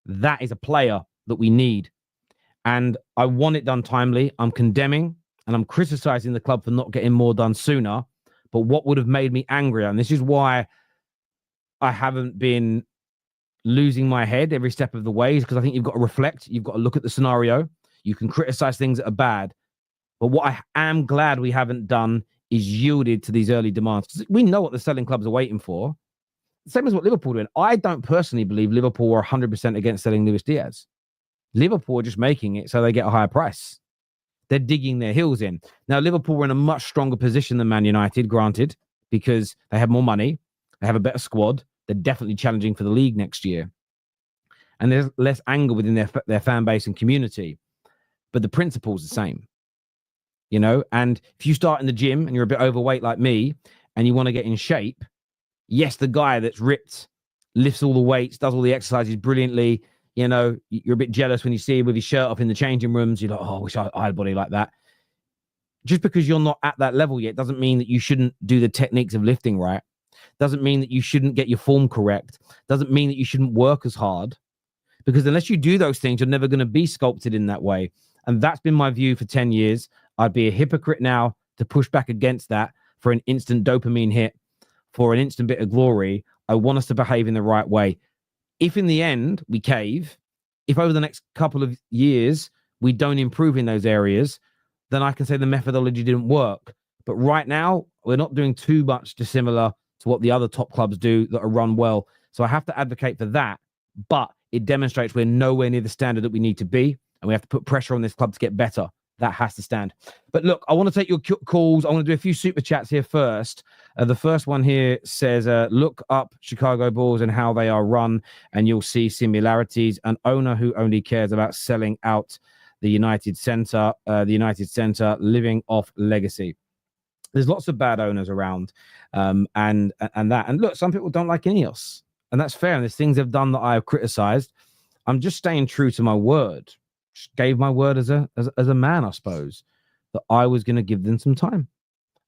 That is a player that we need. And I want it done timely. I'm condemning and I'm criticizing the club for not getting more done sooner. But what would have made me angrier, and this is why I haven't been losing my head every step of the way, is because I think you've got to reflect. You've got to look at the scenario. You can criticize things that are bad. But what I am glad we haven't done is yielded to these early demands. We know what the selling clubs are waiting for. Same as what Liverpool are doing. I don't personally believe Liverpool were 100% against selling Luis Diaz. Liverpool are just making it so they get a higher price. They're digging their heels in. Now, Liverpool were in a much stronger position than Man United, granted, because they have more money. They have a better squad. They're definitely challenging for the league next year. And there's less anger within their fan base and community. But the principle's the same. And if you start in the gym and you're a bit overweight like me and you want to get in shape, yes, the guy that's ripped lifts all the weights, does all the exercises brilliantly. You're a bit jealous when you see him with his shirt off in the changing rooms. You're like, oh, I wish I had a body like that. Just because you're not at that level yet doesn't mean that you shouldn't do the techniques of lifting right. Doesn't mean that you shouldn't get your form correct. Doesn't mean that you shouldn't work as hard. Because unless you do those things, you're never going to be sculpted in that way. And that's been my view for 10 years. I'd be a hypocrite now to push back against that for an instant dopamine hit, for an instant bit of glory. I want us to behave in the right way. If in the end we cave, if over the next couple of years we don't improve in those areas, then I can say the methodology didn't work. But right now, we're not doing too much dissimilar to what the other top clubs do that are run well. So I have to advocate for that. But it demonstrates we're nowhere near the standard that we need to be. And we have to put pressure on this club to get better. That has to stand. But look, I want to take your calls. I want to do a few super chats here first. The first one here says, look up Chicago Bulls and how they are run, and you'll see similarities. An owner who only cares about selling out the United Center, living off legacy. There's lots of bad owners around, and that. And look, some people don't like Ineos, and that's fair. And there's things they've done that I have criticized. I'm just staying true to my word. Just gave my word as a man, I suppose, that I was going to give them some time.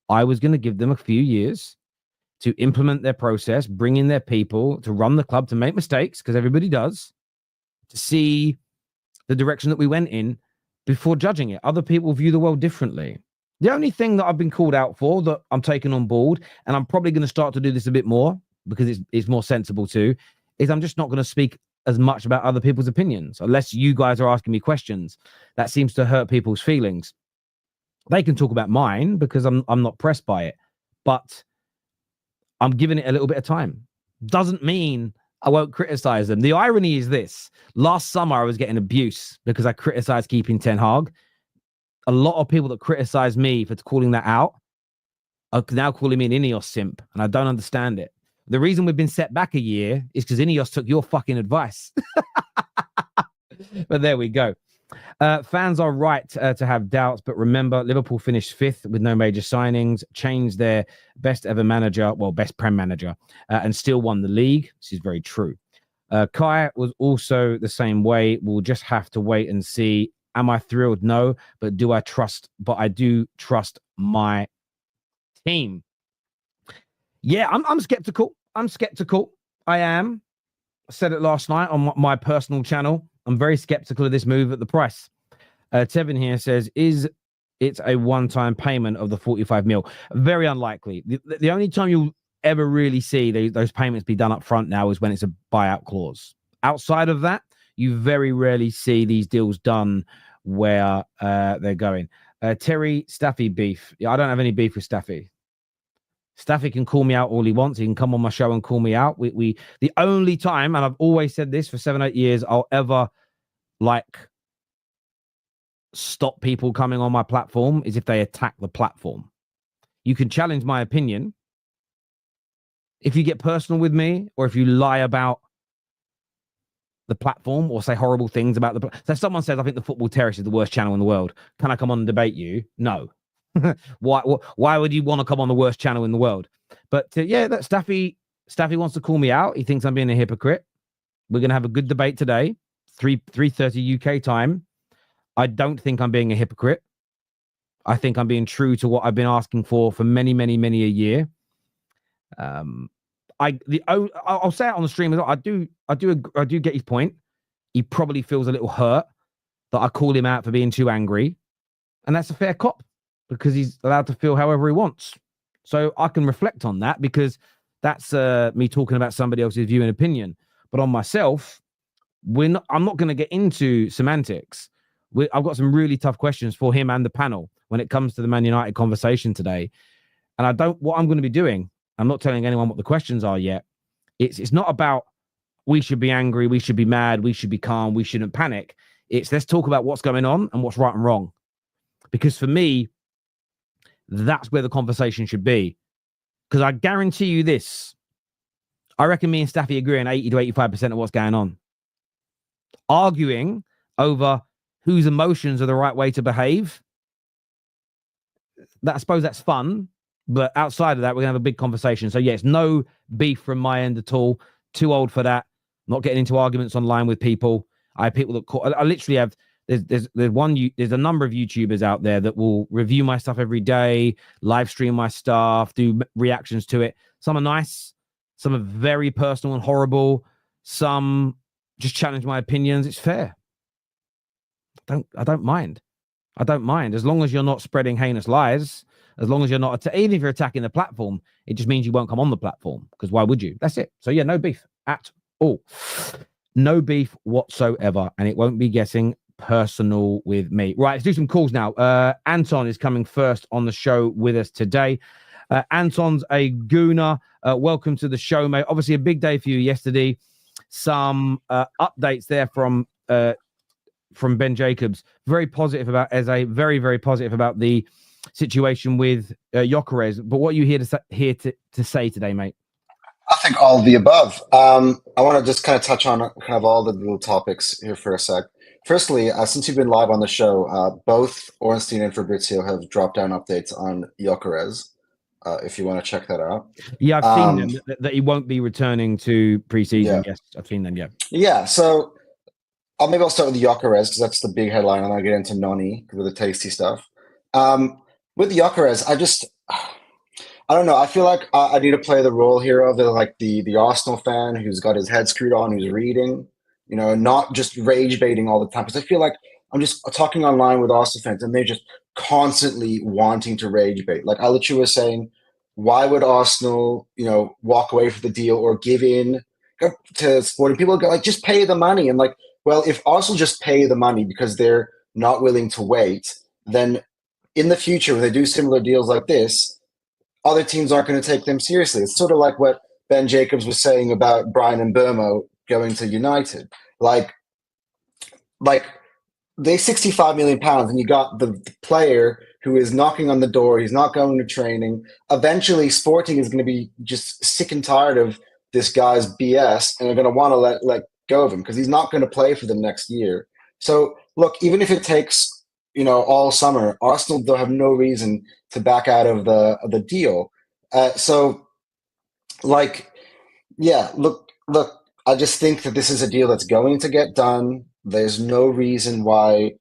I was going to give them a few years to implement their process, bring in their people to run the club, to make mistakes, because everybody does, to see the direction that we went in before judging it. Other people view the world differently. The only thing that I've been called out for that I'm taking on board, and I'm probably going to start to do this a bit more because it's more sensible too, is I'm just not going to speak as much about other people's opinions unless you guys are asking me questions. That seems to hurt people's feelings. They can talk about mine because I'm not pressed by it, but I'm giving it a little bit of time. Doesn't mean I won't criticize them. The irony is this. Last summer, I was getting abuse because I criticized keeping Ten Hag. A lot of people that criticize me for calling that out are now calling me an Ineos simp, and I don't understand it. The reason we've been set back a year is because Ineos took your fucking advice. But there we go. Fans are right to have doubts, but remember, Liverpool finished 5th with no major signings, changed their best ever manager, well, best Prem manager, and still won the league. This is very true. Kai was also the same way. We'll just have to wait and see. Am I thrilled? No, but do I trust? But I do trust my team. Yeah, I'm skeptical. I'm skeptical. I am. I said it last night on my personal channel. I'm very skeptical of this move at the price. Tevin here says, is it a one-time payment of the 45 mil? Very unlikely. The only time you'll ever really see those payments be done up front now is when it's a buyout clause. Outside of that, you very rarely see these deals done where they're going. Terry, Staffy beef. Yeah, I don't have any beef with Staffy. Staffy can call me out all he wants. He can come on my show and call me out. The only time, and I've always said this for 7-8 years, I'll ever stop people coming on my platform is if they attack the platform. You can challenge my opinion. If you get personal with me, or if you lie about the platform or say horrible things about so if someone says, I think the Football Terrace is the worst channel in the world, can I come on and debate you? No. Why would you want to come on the worst channel in the world? But yeah, that Staffy wants to call me out. He thinks I'm being a hypocrite. We're going to have a good debate today, 3:30 UK time. I don't think I'm being a hypocrite. I think I'm being true to what I've been asking for many, many, many a year. I'll say it on the stream as well. I do get his point. He probably feels a little hurt that I call him out for being too angry, and that's a fair cop because he's allowed to feel however he wants. So I can reflect on that because that's me talking about somebody else's view and opinion. But on myself, I'm not going to get into semantics. I've got some really tough questions for him and the panel when it comes to the Man United conversation today. And what I'm going to be doing, I'm not telling anyone what the questions are yet. It's not about we should be angry, we should be mad, we should be calm, we shouldn't panic. It's let's talk about what's going on and what's right and wrong. Because for me, that's where the conversation should be. Because I guarantee you this, I reckon me and Staffy agree on 80 to 85% of what's going on. Arguing over whose emotions are the right way to behave, I suppose that's fun. But outside of that, we're going to have a big conversation. So, yes, no beef from my end at all. Too old for that. Not getting into arguments online with people. I have people that I literally have. There's a number of YouTubers out there that will review my stuff every day, live stream my stuff, do reactions to it. Some are nice. Some are very personal and horrible. Some just challenge my opinions. It's fair. I don't mind. I don't mind. As long as you're not spreading heinous lies, as long as you're not, even if you're attacking the platform, it just means you won't come on the platform. Because why would you? That's it. So yeah, no beef at all. No beef whatsoever. And it won't be getting personal with me. Right, let's do some calls now. Anton is coming first on the show with us today. Anton's a gooner. Welcome to the show, mate. Obviously a big day for you yesterday. Some updates there from Ben Jacobs. Very positive about Eze. Very, very positive about the situation with Gyokeres. But what are you here to say today, mate? I think all of the above. I want to just kind of touch on kind of all the little topics here for a sec. Firstly, since you've been live on the show, both Ornstein and Fabrizio have dropped down updates on Gyokeres. If you want to check that out. Yeah, I've seen them, that he won't be returning to preseason. Yeah. Yes, I've seen them, yeah. Yeah, so maybe I'll start with Gyokeres because that's the big headline. I'm going to get into Noni with the tasty stuff. With Gyokeres, I don't know. I feel like I need to play the role here of the Arsenal fan who's got his head screwed on, who's reading, not just rage baiting all the time. Because I feel like I'm just talking online with Arsenal fans, and they're just constantly wanting to rage bait. Like I literally was saying, why would Arsenal, walk away from the deal or give in to Sporting? People go like, just pay the money. And like, well, if Arsenal just pay the money because they're not willing to wait, then in the future when they do similar deals like this, other teams aren't going to take them seriously. It's sort of like what Ben Jacobs was saying about Brian and Burmo going to United. Like they £65 million, and you got the player who is knocking on the door. He's not going to training. Eventually, Sporting is going to be just sick and tired of this guy's BS, and they're going to want to let go of him because he's not going to play for them next year. So look, even if it takes all summer, Arsenal don't have no reason to back out of the deal. Look, I just think that this is a deal that's going to get done. There's no reason why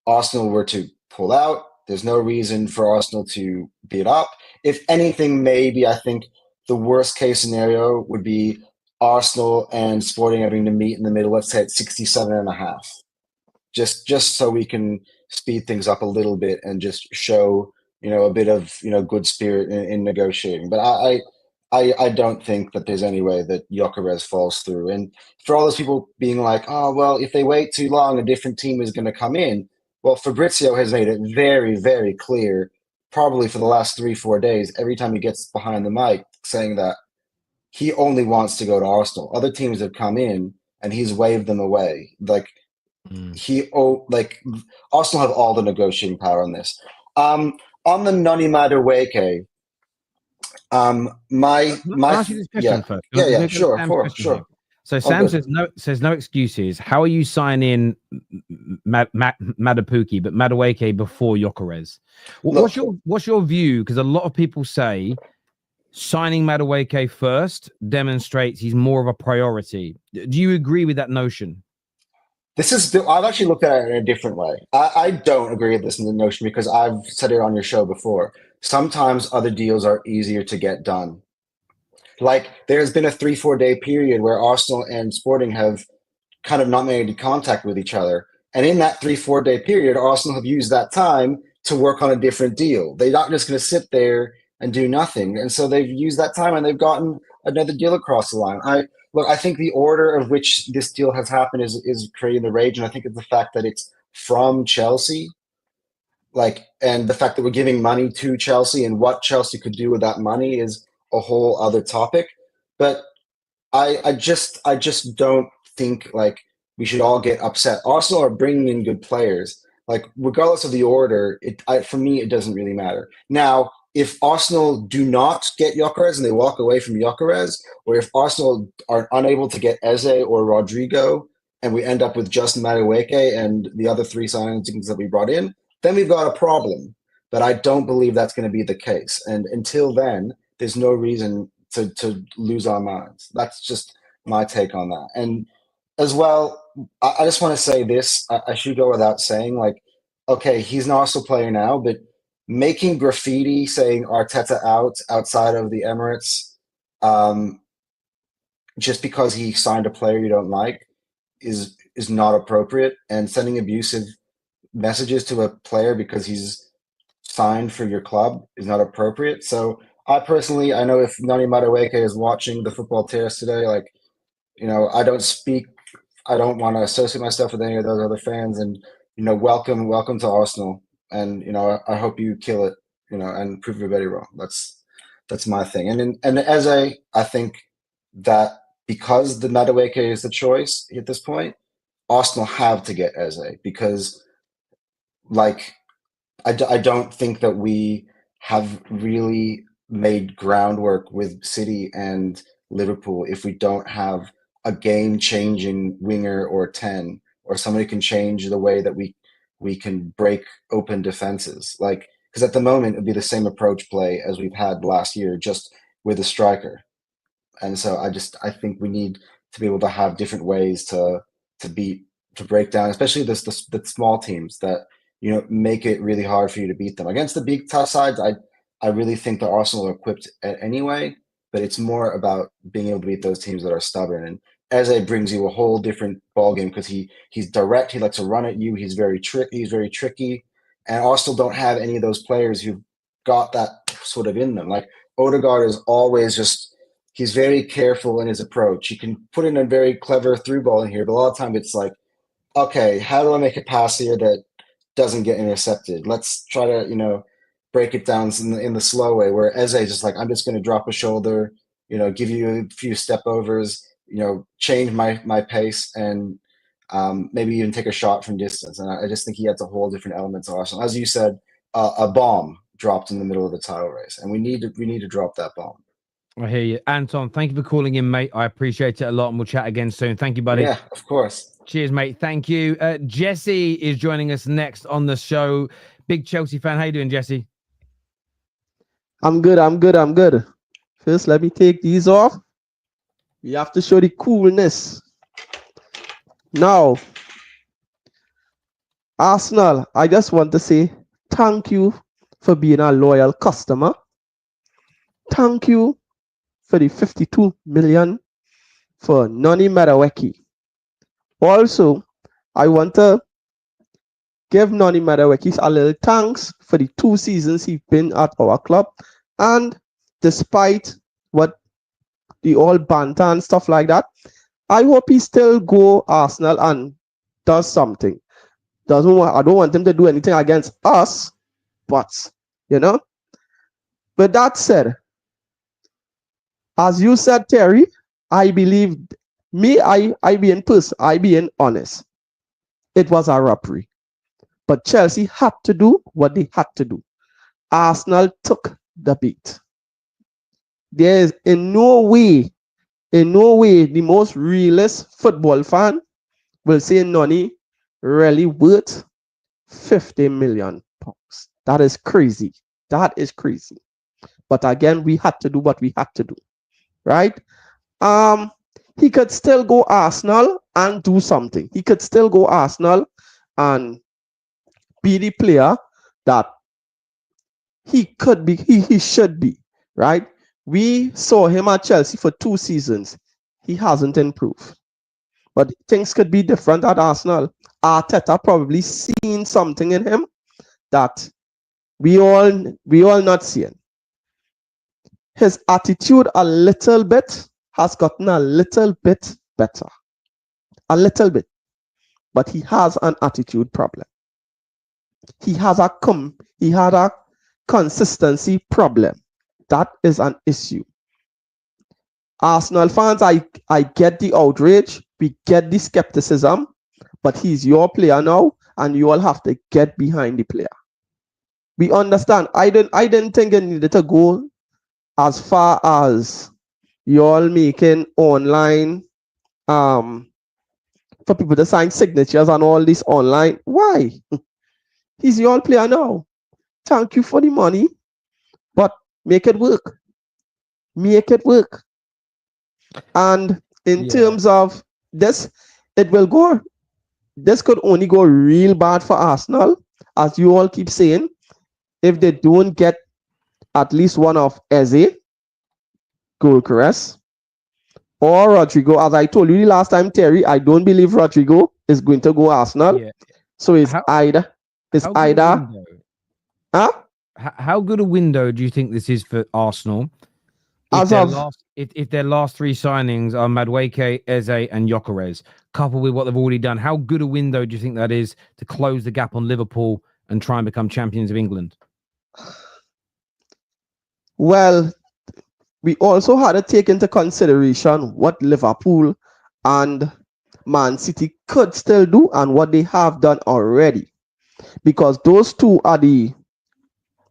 Arsenal were to pull out. There's no reason for Arsenal to bid up. If anything, maybe I think the worst case scenario would be Arsenal and Sporting having to meet in the middle, let's say at 67.5. Just so we can speed things up a little bit and just show a bit of good spirit in negotiating. But I don't think that there's any way that Gyokeres falls through. And for all those people being like, oh well, if they wait too long, a different team is going to come in. Well, Fabrizio has made it very, very clear, probably for the last 3-4 days, every time he gets behind the mic, saying that he only wants to go to Arsenal. Other teams have come in and he's waved them away. Arsenal have all the negotiating power on this. On the Noni Madueke, Can I ask you this question first? Sure. So Sam says no excuses. How are you signing Madueke but Madueke before Gyokeres? What's your view? Because a lot of people say signing Madueke first demonstrates he's more of a priority. Do you agree with that notion? I've actually looked at it in a different way. I don't agree with this notion because I've said it on your show before. Sometimes other deals are easier to get done. Like there's been a 3-4 day period where Arsenal and Sporting have kind of not made contact with each other. And in that 3-4 day period, Arsenal have used that time to work on a different deal. They're not just going to sit there and do nothing. And so they've used that time and they've gotten another deal across the line. I think the order of which this deal has happened is creating the rage. And I think it's the fact that it's from Chelsea, and the fact that we're giving money to Chelsea and what Chelsea could do with that money is a whole other topic. But I just don't think we should all get upset. Arsenal are bringing in good players. Regardless of the order, for me, it doesn't really matter. Now, if Arsenal do not get Gyokeres and they walk away from Gyokeres, or if Arsenal are unable to get Eze or Rodrygo and we end up with just Madueke and the other 3 signings that we brought in, then we've got a problem. But I don't believe that's going to be the case. And until then, there's no reason to lose our minds. That's just my take on that. And as well, I just want to say this. I should go without saying, okay, he's an Arsenal player now, but making graffiti saying Arteta outside of the Emirates just because he signed a player you don't like is not appropriate. And sending abusive messages to a player because he's signed for your club is not appropriate. So I know if Noni Madueke is watching the Football Terrace today, I don't want to associate myself with any of those other fans. And, welcome to Arsenal. And, I hope you kill it, and prove everybody wrong. That's my thing. And as I think that because the Madueke is the choice at this point, Arsenal have to get Eze because I don't think that we have really made groundwork with City and Liverpool if we don't have a game-changing winger or 10 or somebody who can change the way that we can break open defenses. Because at the moment, it'd be the same approach play as we've had last year, just with a striker. And so I think we need to be able to have different ways to break down, especially the small teams that make it really hard for you to beat them. Against the big tough sides, I really think that Arsenal are equipped anyway, but it's more about being able to beat those teams that are stubborn. And Eze brings you a whole different ballgame because he's direct. He likes to run at you. He's very tricky. And Arsenal don't have any of those players who've got that sort of in them. Like Odegaard is always he's very careful in his approach. He can put in a very clever through ball in here, but a lot of time it's like, okay, how do I make a pass here that doesn't get intercepted? Let's try to, break it down in the slow way, where Eze is just like, I'm just going to drop a shoulder, give you a few step overs, change my pace, and maybe even take a shot from distance. And I just think he adds a whole different element to Arsenal. As you said, a bomb dropped in the middle of the title race, and we need to drop that bomb. I hear you. Anton, thank you for calling in, mate. I appreciate it a lot, and we'll chat again soon. Thank you, buddy. Yeah, of course. Cheers, mate. Thank you. Jesse is joining us next on the show. Big Chelsea fan. How you doing, Jesse? I'm good. First, let me take these off. We have to show the coolness. Now, Arsenal, I just want to say thank you for being a loyal customer. Thank you for the 52 million for Noni Madueke. Also, I want to give Noni Madueke a little thanks for the 2 seasons he's been at our club. And despite what the all banter and stuff like that, I hope he still go Arsenal and does something. I don't want him to do anything against us, but With that said, as you said, Terry, I believe I being honest. It was a robbery. But Chelsea had to do what they had to do. Arsenal took the beat. There is in no way the most realist football fan will say Noni really worth 50 million pounds. That is crazy. But again, we had to do what we had to do. Right? He could still go Arsenal and do something. He could still go Arsenal and be the player that he could be, he should be, right? We saw him at Chelsea for 2 seasons. He hasn't improved. But things could be different at Arsenal. Arteta probably seen something in him that we all not seeing. His attitude has gotten a little bit better. A little bit. But he has an attitude problem. He had a consistency problem. That is an issue. Arsenal fans, I get the outrage. We get the skepticism. But he's your player now, and you all have to get behind the player. We understand. I didn't think it needed to go as far as you all making online for people to sign signatures and all this online. Why? He's your player now. Thank you for the money, but make it work. Make it work. And in terms of this, this could only go real bad for Arsenal, as you all keep saying, if they don't get at least one of Eze, Gyokeres, or Rodrygo. As I told you the last time, Terry, I don't believe Rodrygo is going to go Arsenal. Yeah. So it's either. How good a window do you think this is for Arsenal? If their last 3 signings are Madueke, Eze, and Gyokeres, coupled with what they've already done, how good a window do you think that is to close the gap on Liverpool and try and become champions of England? Well, we also had to take into consideration what Liverpool and Man City could still do and what they have done already. Because those two are the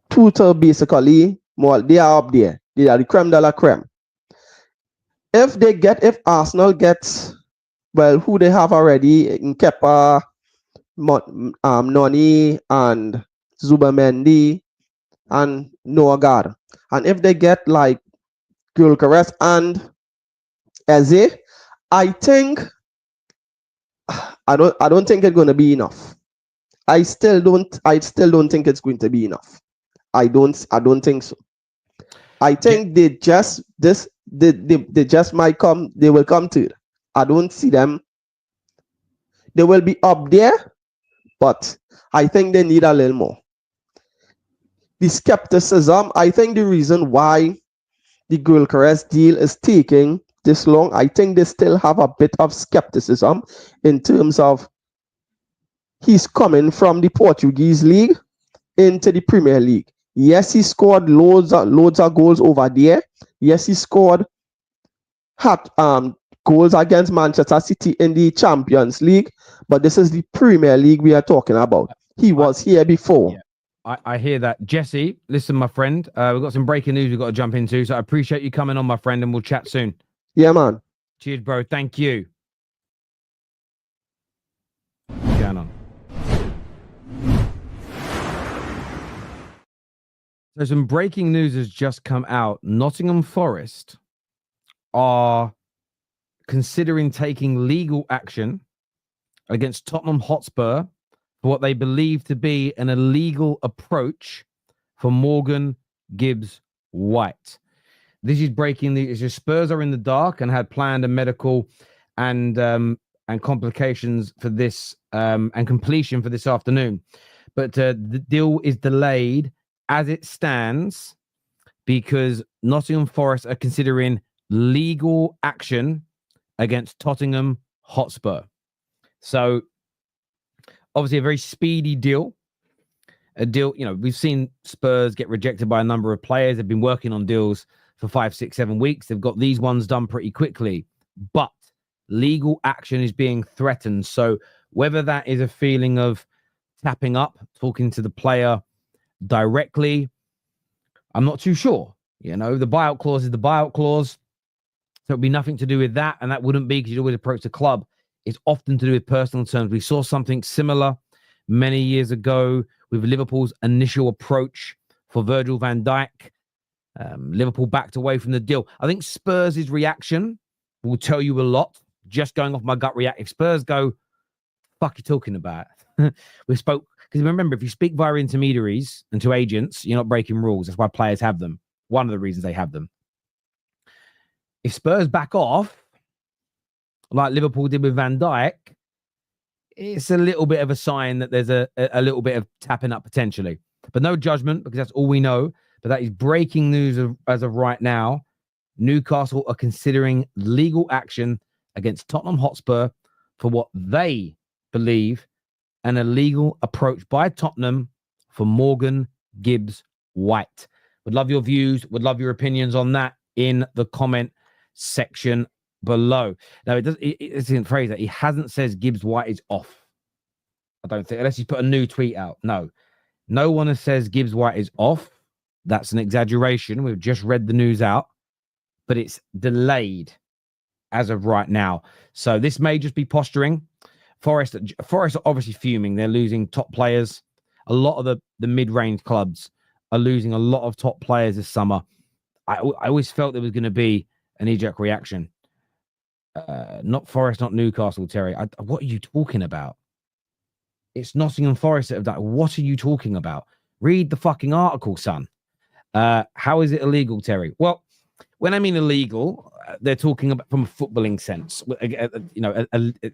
two to basically, well, they are up there. They are the creme de la creme. If Arsenal gets, well, who they have already in Kepa, Noni, and Zubamendi, and Noagard. And if they get like Gyokeres and Eze, I don't think it's going to be enough. I still don't think it's going to be enough. I don't think so. I think they just might come, they will come to it. I don't see them. They will be up there, but I think they need a little more. The skepticism, I think the reason why the Gyokeres deal is taking this long, I think they still have a bit of skepticism in terms of he's coming from the Portuguese league into the Premier League. Yes, he scored loads of goals over there. Yes, he scored goals against Manchester City in the Champions League, but this is the Premier League we are talking about. He was here before. Yeah. I hear that. Jesse, listen, my friend, we've got some breaking news we've got to jump into, so I appreciate you coming on, my friend, and we'll chat soon. Yeah, man. Cheers, bro. Thank you. What's going on? So some breaking news has just come out. Nottingham Forest are considering taking legal action against Tottenham Hotspur for what they believe to be an illegal approach for Morgan Gibbs White. This is breaking news. Spurs are in the dark and had planned a medical and complications for this and completion for this afternoon. But the deal is delayed as it stands because Nottingham Forest are considering legal action against Tottenham Hotspur. So obviously a very speedy deal. A deal, you know, we've seen Spurs get rejected by a number of players. They've been working on deals for 5, 6, 7 weeks. They've got these ones done pretty quickly, but legal action is being threatened. So whether that is a feeling of tapping up, talking to the player directly, I'm not too sure. You know, the buyout clause is the buyout clause. So it'd be nothing to do with that. And that wouldn't be because you'd always approach the club. It's often to do with personal terms. We saw something similar many years ago with Liverpool's initial approach for Virgil van Dijk. Liverpool backed away from the deal. I think Spurs' reaction will tell you a lot. Just going off my gut reaction. If Spurs go, fuck you talking about? We spoke, because remember, if you speak via intermediaries and to agents, you're not breaking rules. That's why players have them. One of the reasons they have them. If Spurs back off, like Liverpool did with Van Dijk, it's a little bit of a sign that there's a little bit of tapping up potentially. But no judgment, because that's all we know. But that is breaking news as of right now. Newcastle are considering legal action against Tottenham Hotspur for what they believe an illegal approach by Tottenham for Morgan Gibbs White. Would love your views, would love your opinions on that in the comment section below. Now, it isn't phrased that he hasn't said Gibbs White is off. I don't think, unless he's put a new tweet out. No one has says Gibbs White is off. That's an exaggeration. We've just read the news out, but it's delayed as of right now. So this may just be posturing. Forest are obviously fuming. They're losing top players. A lot of the mid-range clubs are losing a lot of top players this summer. I always felt there was going to be an knee-jerk reaction. Not Forest, not Newcastle, Terry. What are you talking about? It's Nottingham Forest that have done. What are you talking about? Read the fucking article, son. How is it illegal, Terry? Well, when I mean illegal, they're talking about from a footballing sense. You know,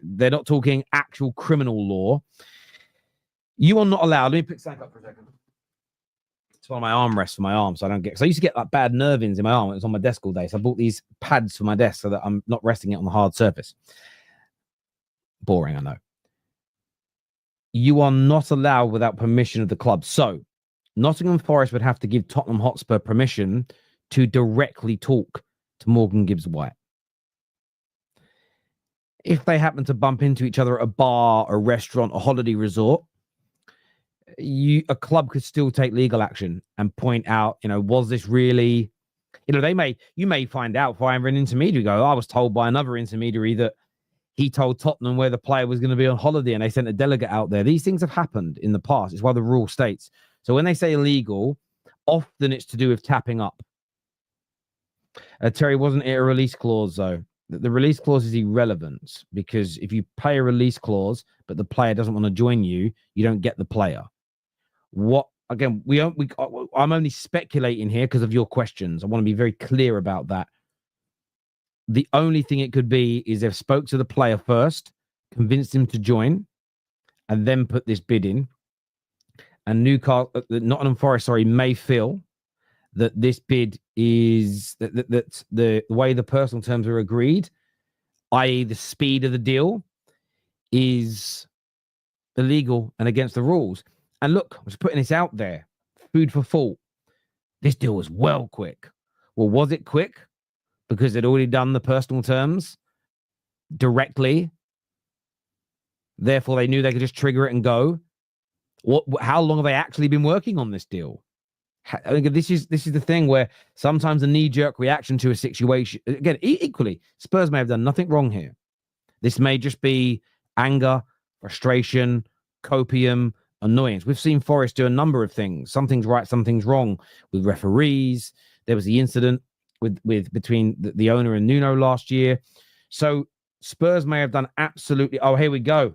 they're not talking actual criminal law. You are not allowed. Let me pick something up for a second. It's one of my armrests for my arm, so I don't get. Because I used to get like bad nerve-ins in my arm. It was on my desk all day, so I bought these pads for my desk so that I'm not resting it on the hard surface. Boring, I know. You are not allowed without permission of the club. So Nottingham Forest would have to give Tottenham Hotspur permission to directly talk to Morgan Gibbs White. If they happen to bump into each other at a bar, a restaurant, a holiday resort, a club could still take legal action and point out, you know, was this really, you know, you may find out via an intermediary. Go, I was told by another intermediary that he told Tottenham where the player was going to be on holiday and they sent a delegate out there. These things have happened in the past. It's why the rule states. So when they say illegal, often it's to do with tapping up. Terry, wasn't it a release clause, though? The release clause is irrelevant because if you play a release clause, but the player doesn't want to join you, you don't get the player. What again, I'm only speculating here because of your questions. I want to be very clear about that. The only thing it could be is they've spoke to the player first, convinced him to join, and then put this bid in. And Nottingham Forest, may feel that this bid is that the way the personal terms are agreed, i.e., the speed of the deal, is illegal and against the rules. And look, I was putting this out there, food for thought. This deal was well quick. Well, was it quick because they'd already done the personal terms directly? Therefore, they knew they could just trigger it and go. How long have they actually been working on this deal? I think this is the thing where sometimes a knee-jerk reaction to a situation, again, equally, Spurs may have done nothing wrong here. This may just be anger, frustration, copium, annoyance. We've seen Forest do a number of things. Something's right, something's wrong with referees. There was the incident between the owner and Nuno last year. So Spurs may have done absolutely. Oh, here we go.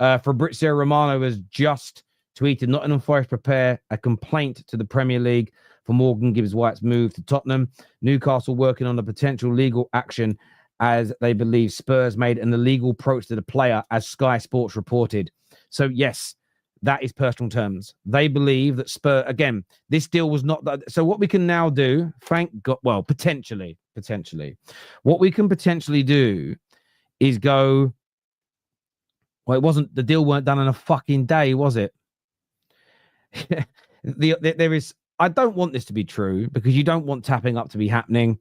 Fabrizio Romano has just tweeted, Nottingham Forest prepare a complaint to the Premier League for Morgan Gibbs White's move to Tottenham. Newcastle working on a potential legal action as they believe Spurs made an illegal approach to the player, as Sky Sports reported. So yes, that is personal terms. They believe that Spurs, again, this deal was not that. So what we can now do, potentially, what we can potentially do is go, well, the deal weren't done in a fucking day, was it? There is, I don't want this to be true because you don't want tapping up to be happening.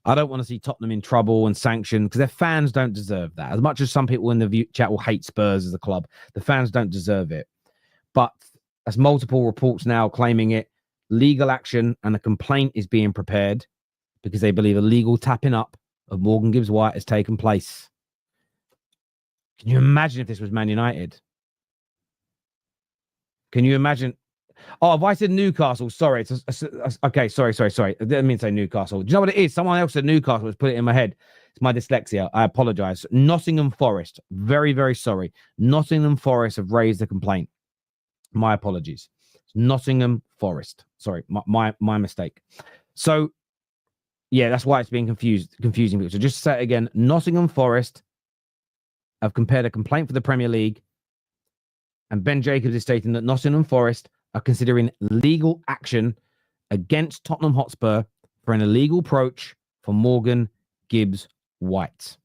I don't want to see Tottenham in trouble and sanctioned because their fans don't deserve that. As much as some people in the chat will hate Spurs as a club, the fans don't deserve it. But as multiple reports now claiming it, legal action and a complaint is being prepared because they believe a legal tapping up of Morgan Gibbs White has taken place. Can you imagine if this was Man United? Can you imagine? Oh, if I said Newcastle, sorry. Okay, sorry. I didn't mean to say Newcastle. Do you know what it is? Someone else said Newcastle. Has put it in my head. It's my dyslexia. I apologize. Nottingham Forest. Very, very sorry. Nottingham Forest have raised a complaint. My apologies. Nottingham Forest. Sorry, my mistake. So, yeah, that's why it's being confusing. So just to say it again, Nottingham Forest have compared a complaint for the Premier League, and Ben Jacobs is stating that Nottingham Forest are considering legal action against Tottenham Hotspur for an illegal approach for Morgan Gibbs White.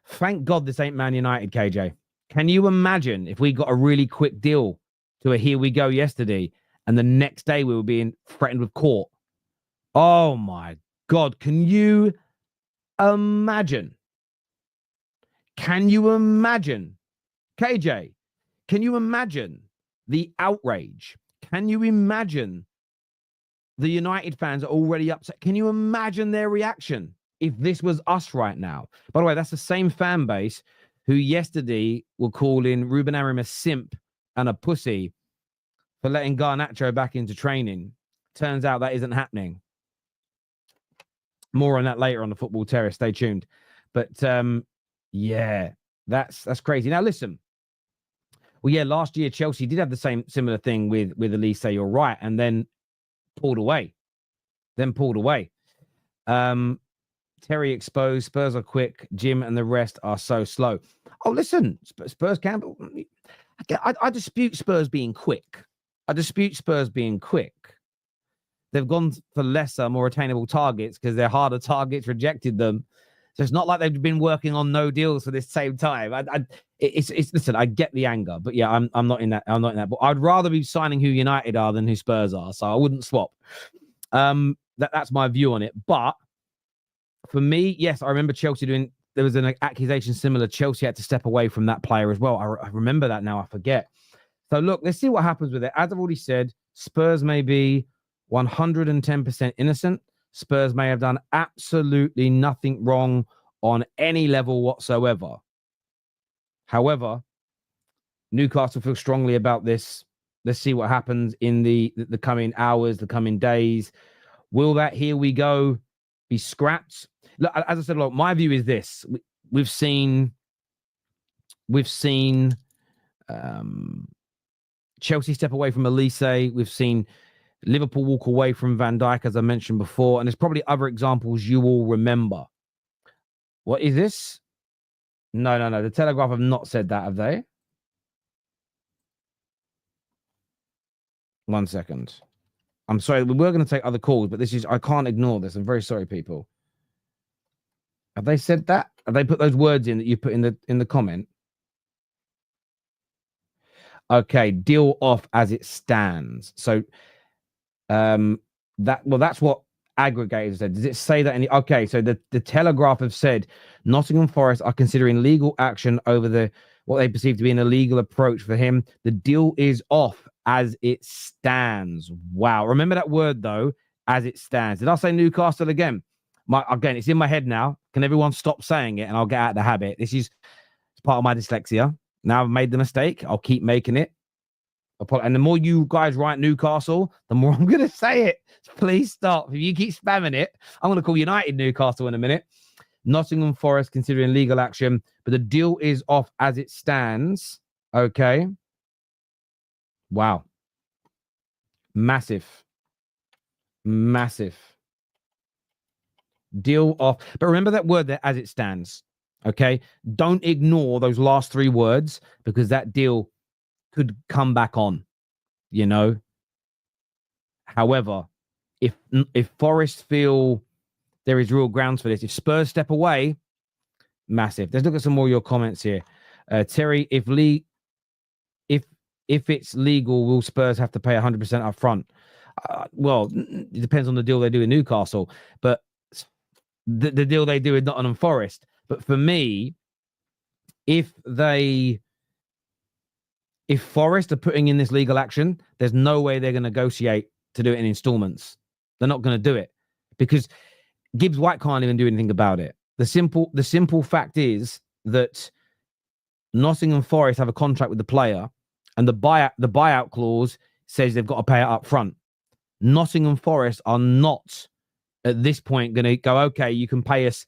Thank God this ain't Man United, KJ. Can you imagine if we got a really quick deal to a here we go yesterday and the next day we were being threatened with court? Oh my God. Can you imagine? Can you imagine? KJ, can you imagine the outrage? Can you imagine the United fans are already upset? Can you imagine their reaction if this was us right now? By the way, that's the same fan base who yesterday were calling Ruben Amorim a simp and a pussy for letting Garnacho back into training. Turns out that isn't happening. More on that later on the Football Terrace. Stay tuned. But yeah, that's crazy. Now listen. Well, yeah, last year Chelsea did have the similar thing with Elise, you're right, and then pulled away. Terry exposed, Spurs are quick, Jim and the rest are so slow. Oh, listen, Spurs can. I dispute Spurs being quick. They've gone for lesser, more attainable targets because their harder targets rejected them. So it's not like they've been working on no deals for this same time. Listen, I get the anger, but yeah, I'm not in that. But I'd rather be signing who United are than who Spurs are. So I wouldn't swap. That's my view on it. But for me, yes, I remember Chelsea there was an accusation similar. Chelsea had to step away from that player as well. I remember that now. I forget. So look, let's see what happens with it. As I've already said, Spurs may be 110% innocent. Spurs may have done absolutely nothing wrong on any level whatsoever. However, Newcastle feel strongly about this. Let's see what happens in the coming hours, the coming days. Will that here we go be scrapped? Look, as I said, look, my view is this. We've seen Chelsea step away from Elise. We've seen Liverpool walk away from Van Dijk, as I mentioned before. And there's probably other examples you all remember. What is this? No. The Telegraph have not said that, have they? 1 second. I'm sorry. We were going to take other calls, but I can't ignore this. I'm very sorry, people. Have they said that? Have they put those words in that you put in the comment? Okay, deal off as it stands. So that's what aggregators said. Does it say that okay, so the Telegraph have said Nottingham Forest are considering legal action over what they perceive to be an illegal approach for him. The deal is off as it stands. Wow. Remember that word though, as it stands. Did I say Newcastle again? Again, it's in my head now. Can everyone stop saying it and I'll get out of the habit? It's part of my dyslexia. Now I've made the mistake. I'll keep making it. And the more you guys write Newcastle, the more I'm going to say it. Please stop. If you keep spamming it, I'm going to call United Newcastle in a minute. Nottingham Forest considering legal action, but the deal is off as it stands. Okay. Wow. Massive. Deal off. But remember that word there, as it stands. Okay. Don't ignore those last 3 words because that deal could come back on, you know. However, if Forest feel there is real grounds for this, if Spurs step away, massive. Let's look at some more of your comments here. Terry, if it's legal, will Spurs have to pay 100% up front? Well, it depends on the deal they do in Newcastle, but the deal they do with Nottingham Forest. But for me, if Forest are putting in this legal action, there's no way they're going to negotiate to do it in installments. They're not going to do it because Gibbs White can't even do anything about it. The simple fact is that Nottingham Forest have a contract with the player, and the buyout clause says they've got to pay it up front. Nottingham Forest are not at this point going to go, okay, you can pay us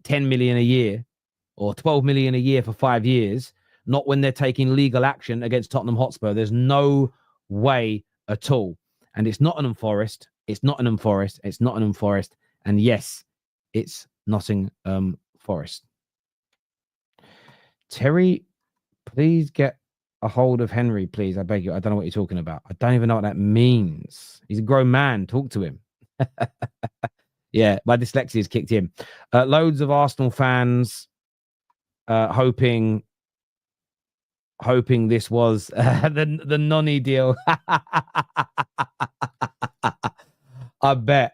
10 million a year or 12 million a year for 5 years. Not when they're taking legal action against Tottenham Hotspur. There's no way at all. And it's Nottingham Forest. It's Nottingham Forest. It's Nottingham Forest. And yes, it's Nottingham Forest. Terry, please get a hold of Henry, please. I beg you. I don't know what you're talking about. I don't even know what that means. He's a grown man. Talk to him. Yeah, my dyslexia has kicked in. Loads of Arsenal fans hoping this was the Noni deal. I bet.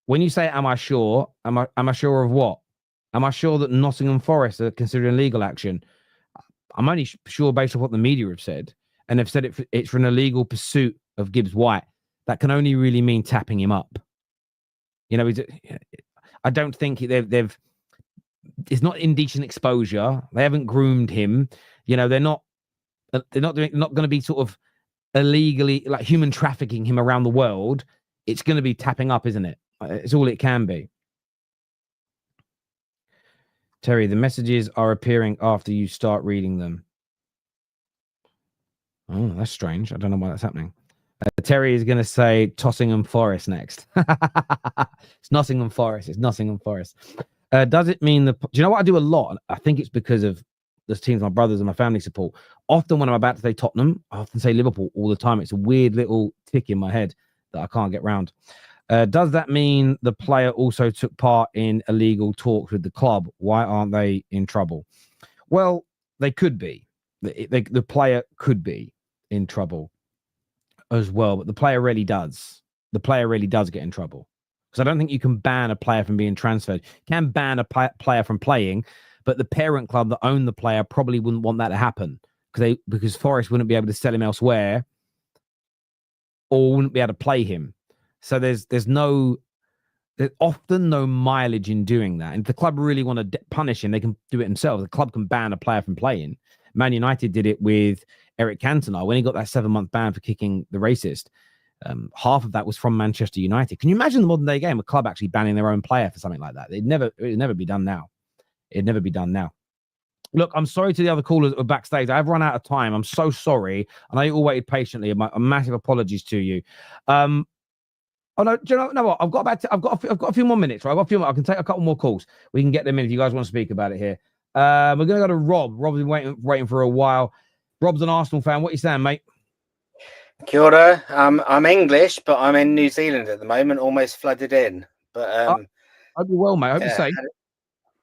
When you say, am I sure? Am I sure of what? Am I sure that Nottingham Forest are considering legal action? I'm only sure based on what the media have said. And they've said it's for an illegal pursuit of Gibbs White. That can only really mean tapping him up. You know, I don't think they've it's not indecent exposure. They haven't groomed him. You know, they're not going to be sort of illegally like human trafficking him around the world. It's going to be tapping up, isn't it? It's all it can be. Terry, the messages are appearing after you start reading them. Oh, that's strange. I don't know why that's happening. Terry is going to say Nottingham Forest next. It's Nottingham Forest. It's Nottingham Forest. Does it mean do you know what I do a lot? I think it's because of the teams my brothers and my family support. Often when I'm about to say Tottenham, I often say Liverpool all the time. It's a weird little tick in my head that I can't get round. Does that mean the player also took part in illegal talks with the club? Why aren't they in trouble? Well, they could be. The player could be in trouble as well, but the player really does. The player really does get in trouble. Because I don't think you can ban a player from being transferred. You can ban a player from playing, but the parent club that owned the player probably wouldn't want that to happen because Forest wouldn't be able to sell him elsewhere or wouldn't be able to play him. So there's often no mileage in doing that. And if the club really want to punish him, they can do it themselves. The club can ban a player from playing. Man United did it with Eric Cantona when he got that 7-month ban for kicking the racist. Half of that was from Manchester United. Can you imagine the modern day game, a club actually banning their own player for something like that? It'd never be done now. It'd never be done now. Look, I'm sorry to the other callers that were backstage. I've run out of time. I'm so sorry. And I all waited patiently. Massive apologies to you. Oh no, do you know what? I've got a few more minutes, right? I've got a few more. I can take a couple more calls. We can get them in if you guys want to speak about it here. We're gonna go to Rob. Rob's been waiting for a while. Rob's an Arsenal fan. What are you saying, mate? Kia ora. I'm English, but I'm in New Zealand at the moment, almost flooded in. But I hope you're well, mate. I hope you're safe.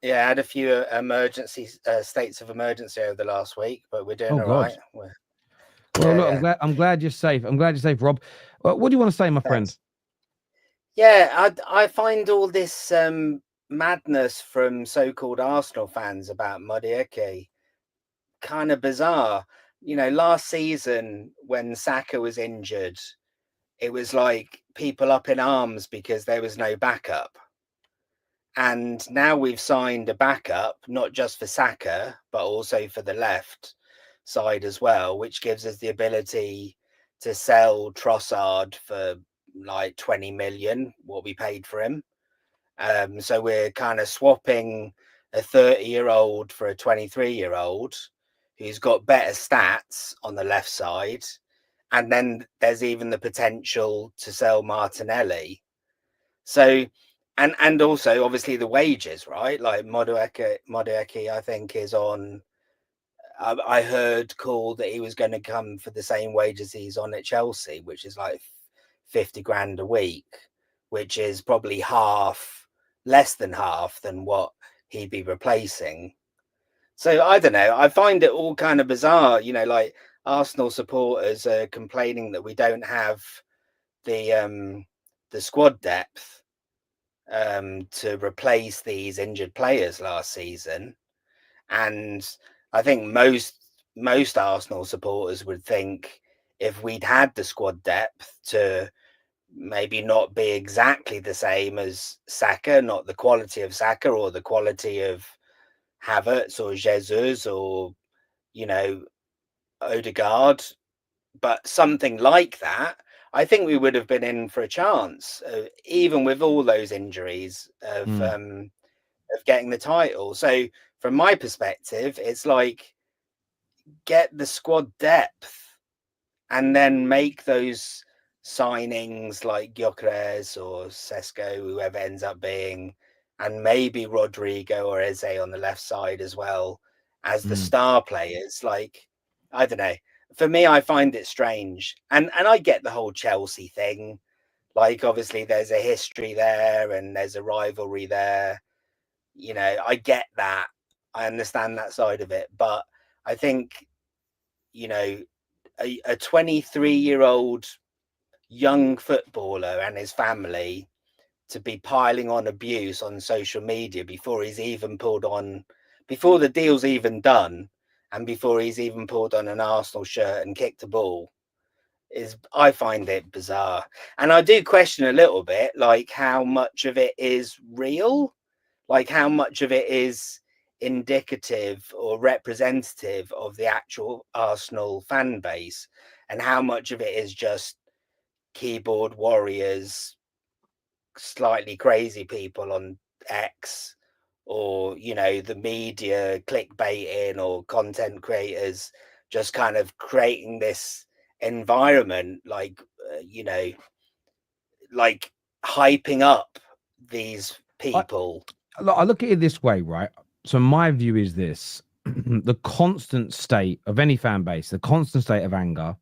I had a few emergency states of emergency over the last week, but we're doing all right. Well, look, I'm glad you're safe. I'm glad you're safe, Rob. What do you want to say, my friend? Yeah, I find all this madness from so-called Arsenal fans about Madueke kind of bizarre. You know, last season when Saka was injured, it was like people up in arms because there was no backup. And now we've signed a backup, not just for Saka, but also for the left side as well, which gives us the ability to sell Trossard for like 20 million, what we paid for him. So we're kind of swapping a 30-year-old for a 23-year-old who's got better stats on the left side. And then there's even the potential to sell Martinelli. So, and also obviously the wages, right? Like Madueke, I think is on, I heard called that he was going to come for the same wages he's on at Chelsea, which is like 50 grand a week, which is probably less than half than what he'd be replacing. So I don't know. I find it all kind of bizarre, you know, like Arsenal supporters are complaining that we don't have the squad depth to replace these injured players last season. And I think most Arsenal supporters would think if we'd had the squad depth to maybe not be exactly the same as Saka, not the quality of Saka or the quality of Havertz or Jesus or, you know, Odegaard, but something like that, I think we would have been in for a chance, even with all those injuries of getting the title. So from my perspective, it's like get the squad depth and then make those signings like Gyokeres or Sesko, whoever ends up being, and maybe Rodrygo or Eze on the left side as well as the star players. Like, I don't know. For me, I find it strange. And I get the whole Chelsea thing. Like, obviously, there's a history there and there's a rivalry there. You know, I get that. I understand that side of it. But I think, you know, a 23-year-old young footballer and his family to be piling on abuse on social media before the deal's even done and before he's even pulled on an Arsenal shirt and kicked a ball I find it bizarre. And I do question a little bit, like how much of it is real, like how much of it is indicative or representative of the actual Arsenal fan base and how much of it is just keyboard warriors, slightly crazy people on X, or, you know, the media clickbaiting or content creators just kind of creating this environment, like, you know, like hyping up these people. I look at it this way, right? So my view is this: the constant state of any fan base, the constant state of anger.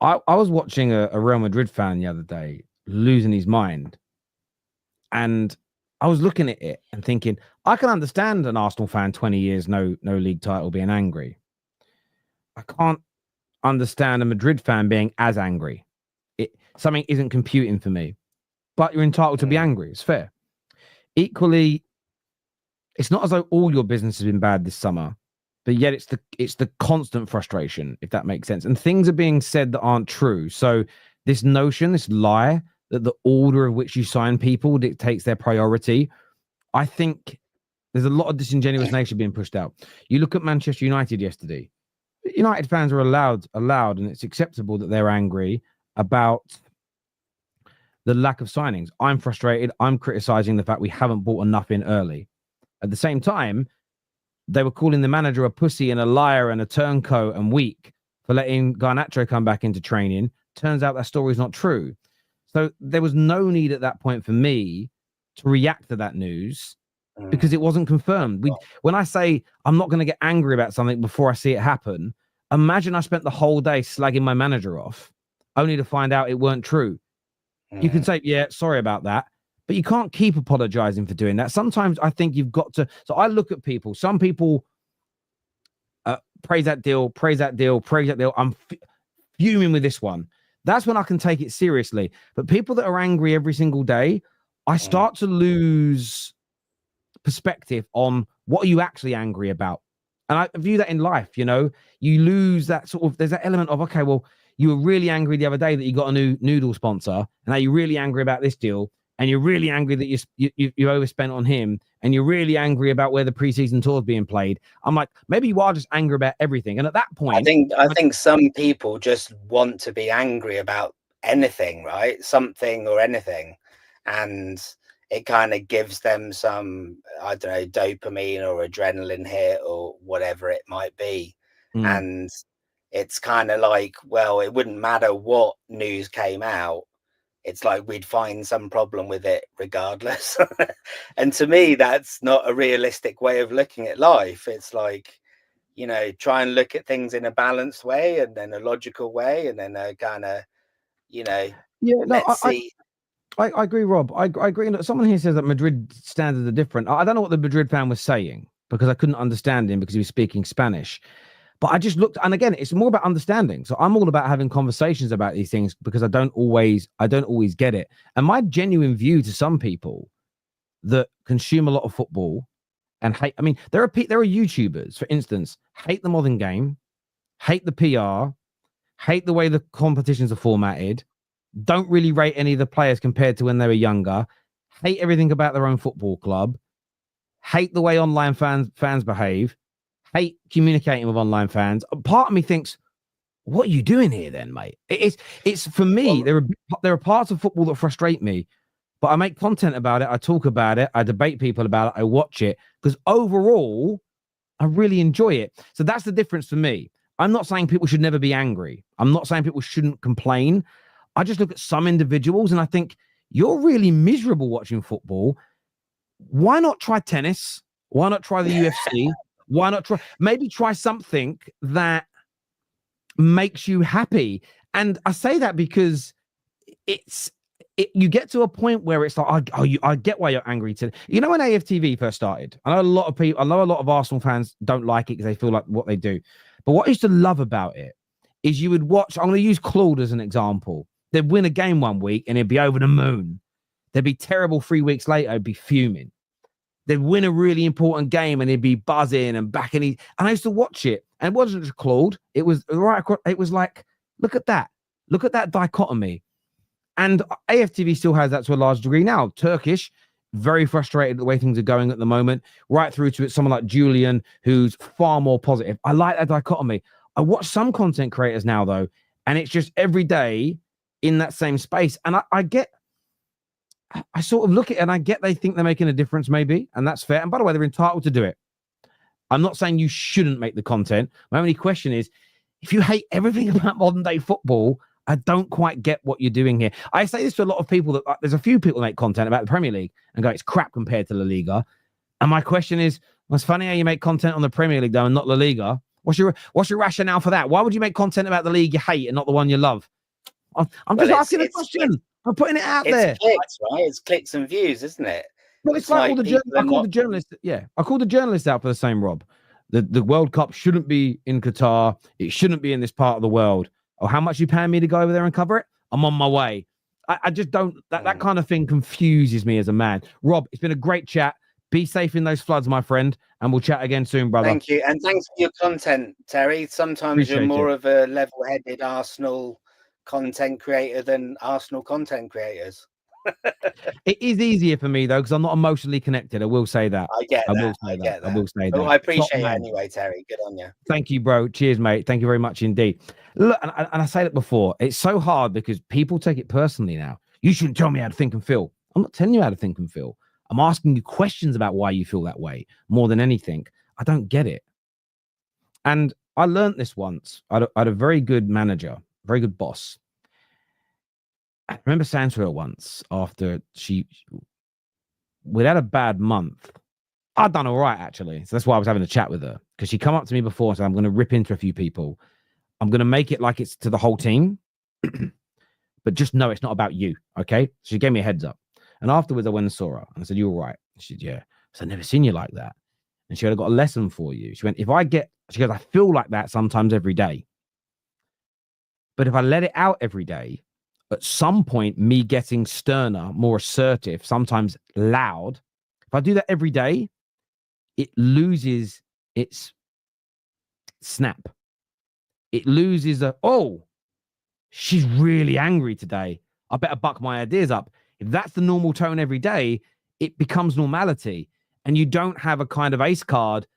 I was watching a Real Madrid fan the other day losing his mind, and I was looking at it and thinking, I can understand an Arsenal fan 20 years, no league title, being angry. I can't understand a Madrid fan being as angry. Something isn't computing for me, but you're entitled to be angry. It's fair. Equally, it's not as though all your business has been bad this summer, but yet it's the constant frustration, if that makes sense. And things are being said that aren't true. So this notion, this lie that the order of which you sign people dictates their priority, I think there's a lot of disingenuous nature being pushed out. You look at Manchester United yesterday. United fans are allowed, and it's acceptable that they're angry about the lack of signings. I'm frustrated. I'm criticizing the fact we haven't bought enough in early. At the same time, they were calling the manager a pussy and a liar and a turncoat and weak for letting Garnacho come back into training. Turns out that story is not true. So there was no need at that point for me to react to that news because it wasn't confirmed. When I say I'm not going to get angry about something before I see it happen, imagine I spent the whole day slagging my manager off only to find out it weren't true. You can say, yeah, sorry about that, but you can't keep apologizing for doing that. Sometimes I think you've got to. So I look at people. Some people praise that deal. I'm fuming with this one. That's when I can take it seriously. But people that are angry every single day, I start to lose perspective on what are you actually angry about. And I view that in life, you know, you lose that sort of, there's that element of, okay, well, you were really angry the other day that you got a new noodle sponsor, and now you're really angry about this deal, and you're really angry that you overspent on him, and you're really angry about where the preseason tour is being played. I'm like, maybe you are just angry about everything. And at that point, I think some people just want to be angry about anything, right? Something or anything. And it kind of gives them some, I don't know, dopamine or adrenaline hit or whatever it might be. And it's kind of like, well, it wouldn't matter what news came out. It's like we'd find some problem with it regardless. And to me, that's not a realistic way of looking at life. It's like, you know, try and look at things in a balanced way and then a logical way and then a kind of, you know, let's see. I agree, Rob. I agree. Someone here says that Madrid standards are different. I don't know what the Madrid fan was saying because I couldn't understand him because he was speaking Spanish. But I just looked, and again, it's more about understanding. So I'm all about having conversations about these things because I don't always get it. And my genuine view to some people that consume a lot of football and hate, I mean, there are YouTubers, for instance, hate the modern game, hate the PR, hate the way the competitions are formatted, don't really rate any of the players compared to when they were younger, hate everything about their own football club, hate the way online fans behave, hate communicating with online fans. Part of me thinks, what are you doing here then, mate? It's for me, there are parts of football that frustrate me, but I make content about it, I talk about it, I debate people about it, I watch it, because overall, I really enjoy it. So that's the difference for me. I'm not saying people should never be angry. I'm not saying people shouldn't complain. I just look at some individuals and I think, you're really miserable watching football. Why not try tennis? Why not try the UFC? Why not try something that makes you happy? And I say that because you get to a point where it's like, I get why you're angry today. You know, when AFTV first started, I know a lot of Arsenal fans don't like it because they feel like what they do. But what I used to love about it is you would watch, I'm going to use Claude as an example. They'd win a game one week and it'd be over the moon. They'd be terrible 3 weeks later, it'd be fuming. They'd win a really important game and he'd be buzzing and back. And I used to watch it. And it wasn't just Claude. It was right across. It was like, look at that. Look at that dichotomy. And AFTV still has that to a large degree now. Turkish, very frustrated the way things are going at the moment. Right through to someone like Julian, who's far more positive. I like that dichotomy. I watch some content creators now, though, and it's just every day in that same space. And I sort of look at it and I get they think they're making a difference, maybe, and that's fair. And by the way, they're entitled to do it. I'm not saying you shouldn't make the content. My only question is, if you hate everything about modern day football, I don't quite get what you're doing here. I say this to a lot of people that there's a few people that make content about the Premier League and go, it's crap compared to La Liga. And my question is, well, it's funny how you make content on the Premier League though and not La Liga. What's your rationale for that? Why would you make content about the league you hate and not the one you love? I'm just asking a question. I'm putting it out there. It's clicks, right? It's clicks and views, isn't it? Well, it's like all I call the journalists. Yeah, I call the journalists out for the same, Rob. The World Cup shouldn't be in Qatar. It shouldn't be in this part of the world. Oh, how much you paying me to go over there and cover it? I'm on my way. I just don't. That kind of thing confuses me as a man. Rob, it's been a great chat. Be safe in those floods, my friend, and we'll chat again soon, brother. Thank you, and thanks for your content, Terry. Sometimes you're more of a level-headed Arsenal content creator than Arsenal content creators. It is easier for me though because I'm not emotionally connected. I will say that. I will say that. I appreciate it anyway, Terry. Good on you. Thank you, bro. Cheers, mate. Thank you very much indeed. Look, and I said it before. It's so hard because people take it personally now. You shouldn't tell me how to think and feel. I'm not telling you how to think and feel. I'm asking you questions about why you feel that way more than anything. I don't get it. And I learned this once. I had a very good manager, very good boss. I remember saying to her once after we'd had a bad month. I'd done all right, actually. So that's why I was having a chat with her, because she come up to me before and said, I'm going to rip into a few people. I'm going to make it like it's to the whole team, but just know it's not about you, okay? She gave me a heads up. And afterwards, I went and saw her. And I said, you all right? She said, yeah. I said, I've never seen you like that. And she said, I've got a lesson for you. She went, she goes, I feel like that sometimes every day. But if I let it out every day, at some point, me getting sterner, more assertive, sometimes loud, if I do that every day, it loses its snap. It loses she's really angry today. I better buck my ideas up. If that's the normal tone every day, it becomes normality. And you don't have a kind of ace card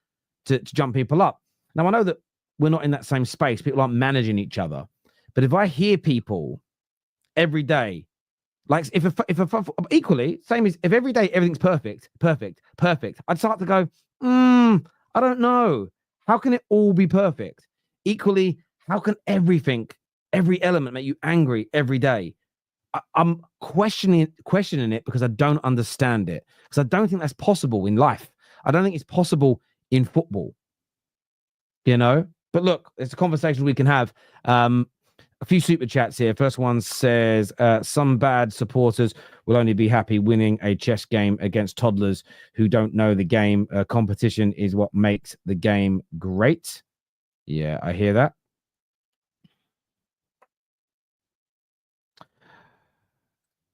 to jump people up. Now, I know that we're not in that same space. People aren't managing each other. But if I hear people every day, like if equally, same as if every day everything's perfect, I'd start to go, I don't know. How can it all be perfect? Equally, how can every element make you angry every day? I'm questioning it because I don't understand it. Because I don't think that's possible in life. I don't think it's possible in football. But look, it's a conversation we can have. A few super chats here. First one says, some bad supporters will only be happy winning a chess game against toddlers who don't know the game. Competition is what makes the game great. Yeah, I hear that.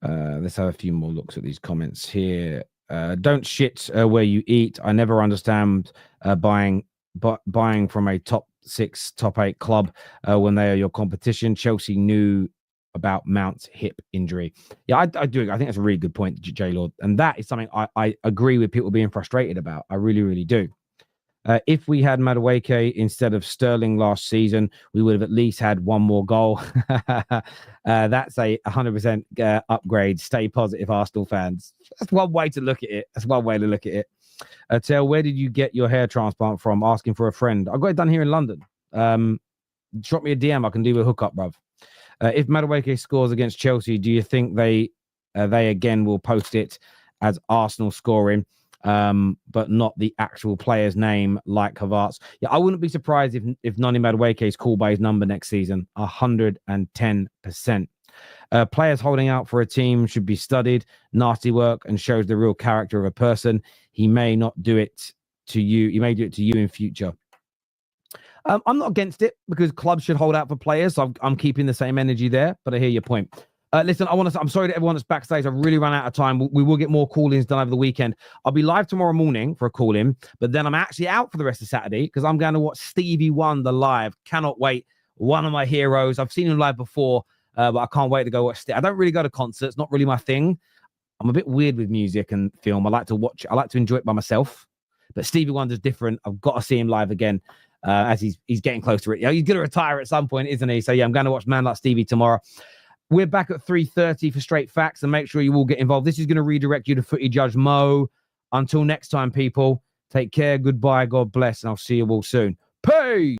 Let's have a few more looks at these comments here. Don't shit where you eat. I never understand buying from a top 6, top 8 club when they are your competition. Chelsea knew about Mount's hip injury. Yeah, I do. I think that's a really good point, J Lord. And that is something I agree with people being frustrated about. I really, really do. If we had Madueke instead of Sterling last season, we would have at least had one more goal. That's a 100% upgrade. Stay positive, Arsenal fans. That's one way to look at it. Tell, where did you get your hair transplant from? Asking for a friend. I got it done here in London. Drop me a DM. I can do a hookup, bruv. If Madueke scores against Chelsea, do you think they again will post it as Arsenal scoring? But not the actual player's name like Havertz. Yeah, I wouldn't be surprised if Noni Madueke is called by his number next season. 110%. Players holding out for a team should be studied. Nasty work and shows the real character of a person. He may not do it to you. He may do it to you in future. I'm not against it because clubs should hold out for players. So I'm keeping the same energy there, but I hear your point. Listen, I'm sorry to everyone that's backstage. I've really run out of time. We will get more call-ins done over the weekend. I'll be live tomorrow morning for a call-in, but then I'm actually out for the rest of Saturday because I'm going to watch Stevie Wonder live. Cannot wait. One of my heroes. I've seen him live before, but I can't wait to go watch. I don't really go to concerts. Not really my thing. I'm a bit weird with music and film. I like to enjoy it by myself. But Stevie Wonder's different. I've got to see him live again as he's getting close to it. He's going to retire at some point, isn't he? So yeah, I'm going to watch Man Like Stevie tomorrow. We're back at 3:30 for Straight Facts, and make sure you all get involved. This is going to redirect you to Footy Judge Mo. Until next time, people, take care, goodbye, God bless, and I'll see you all soon. Peace!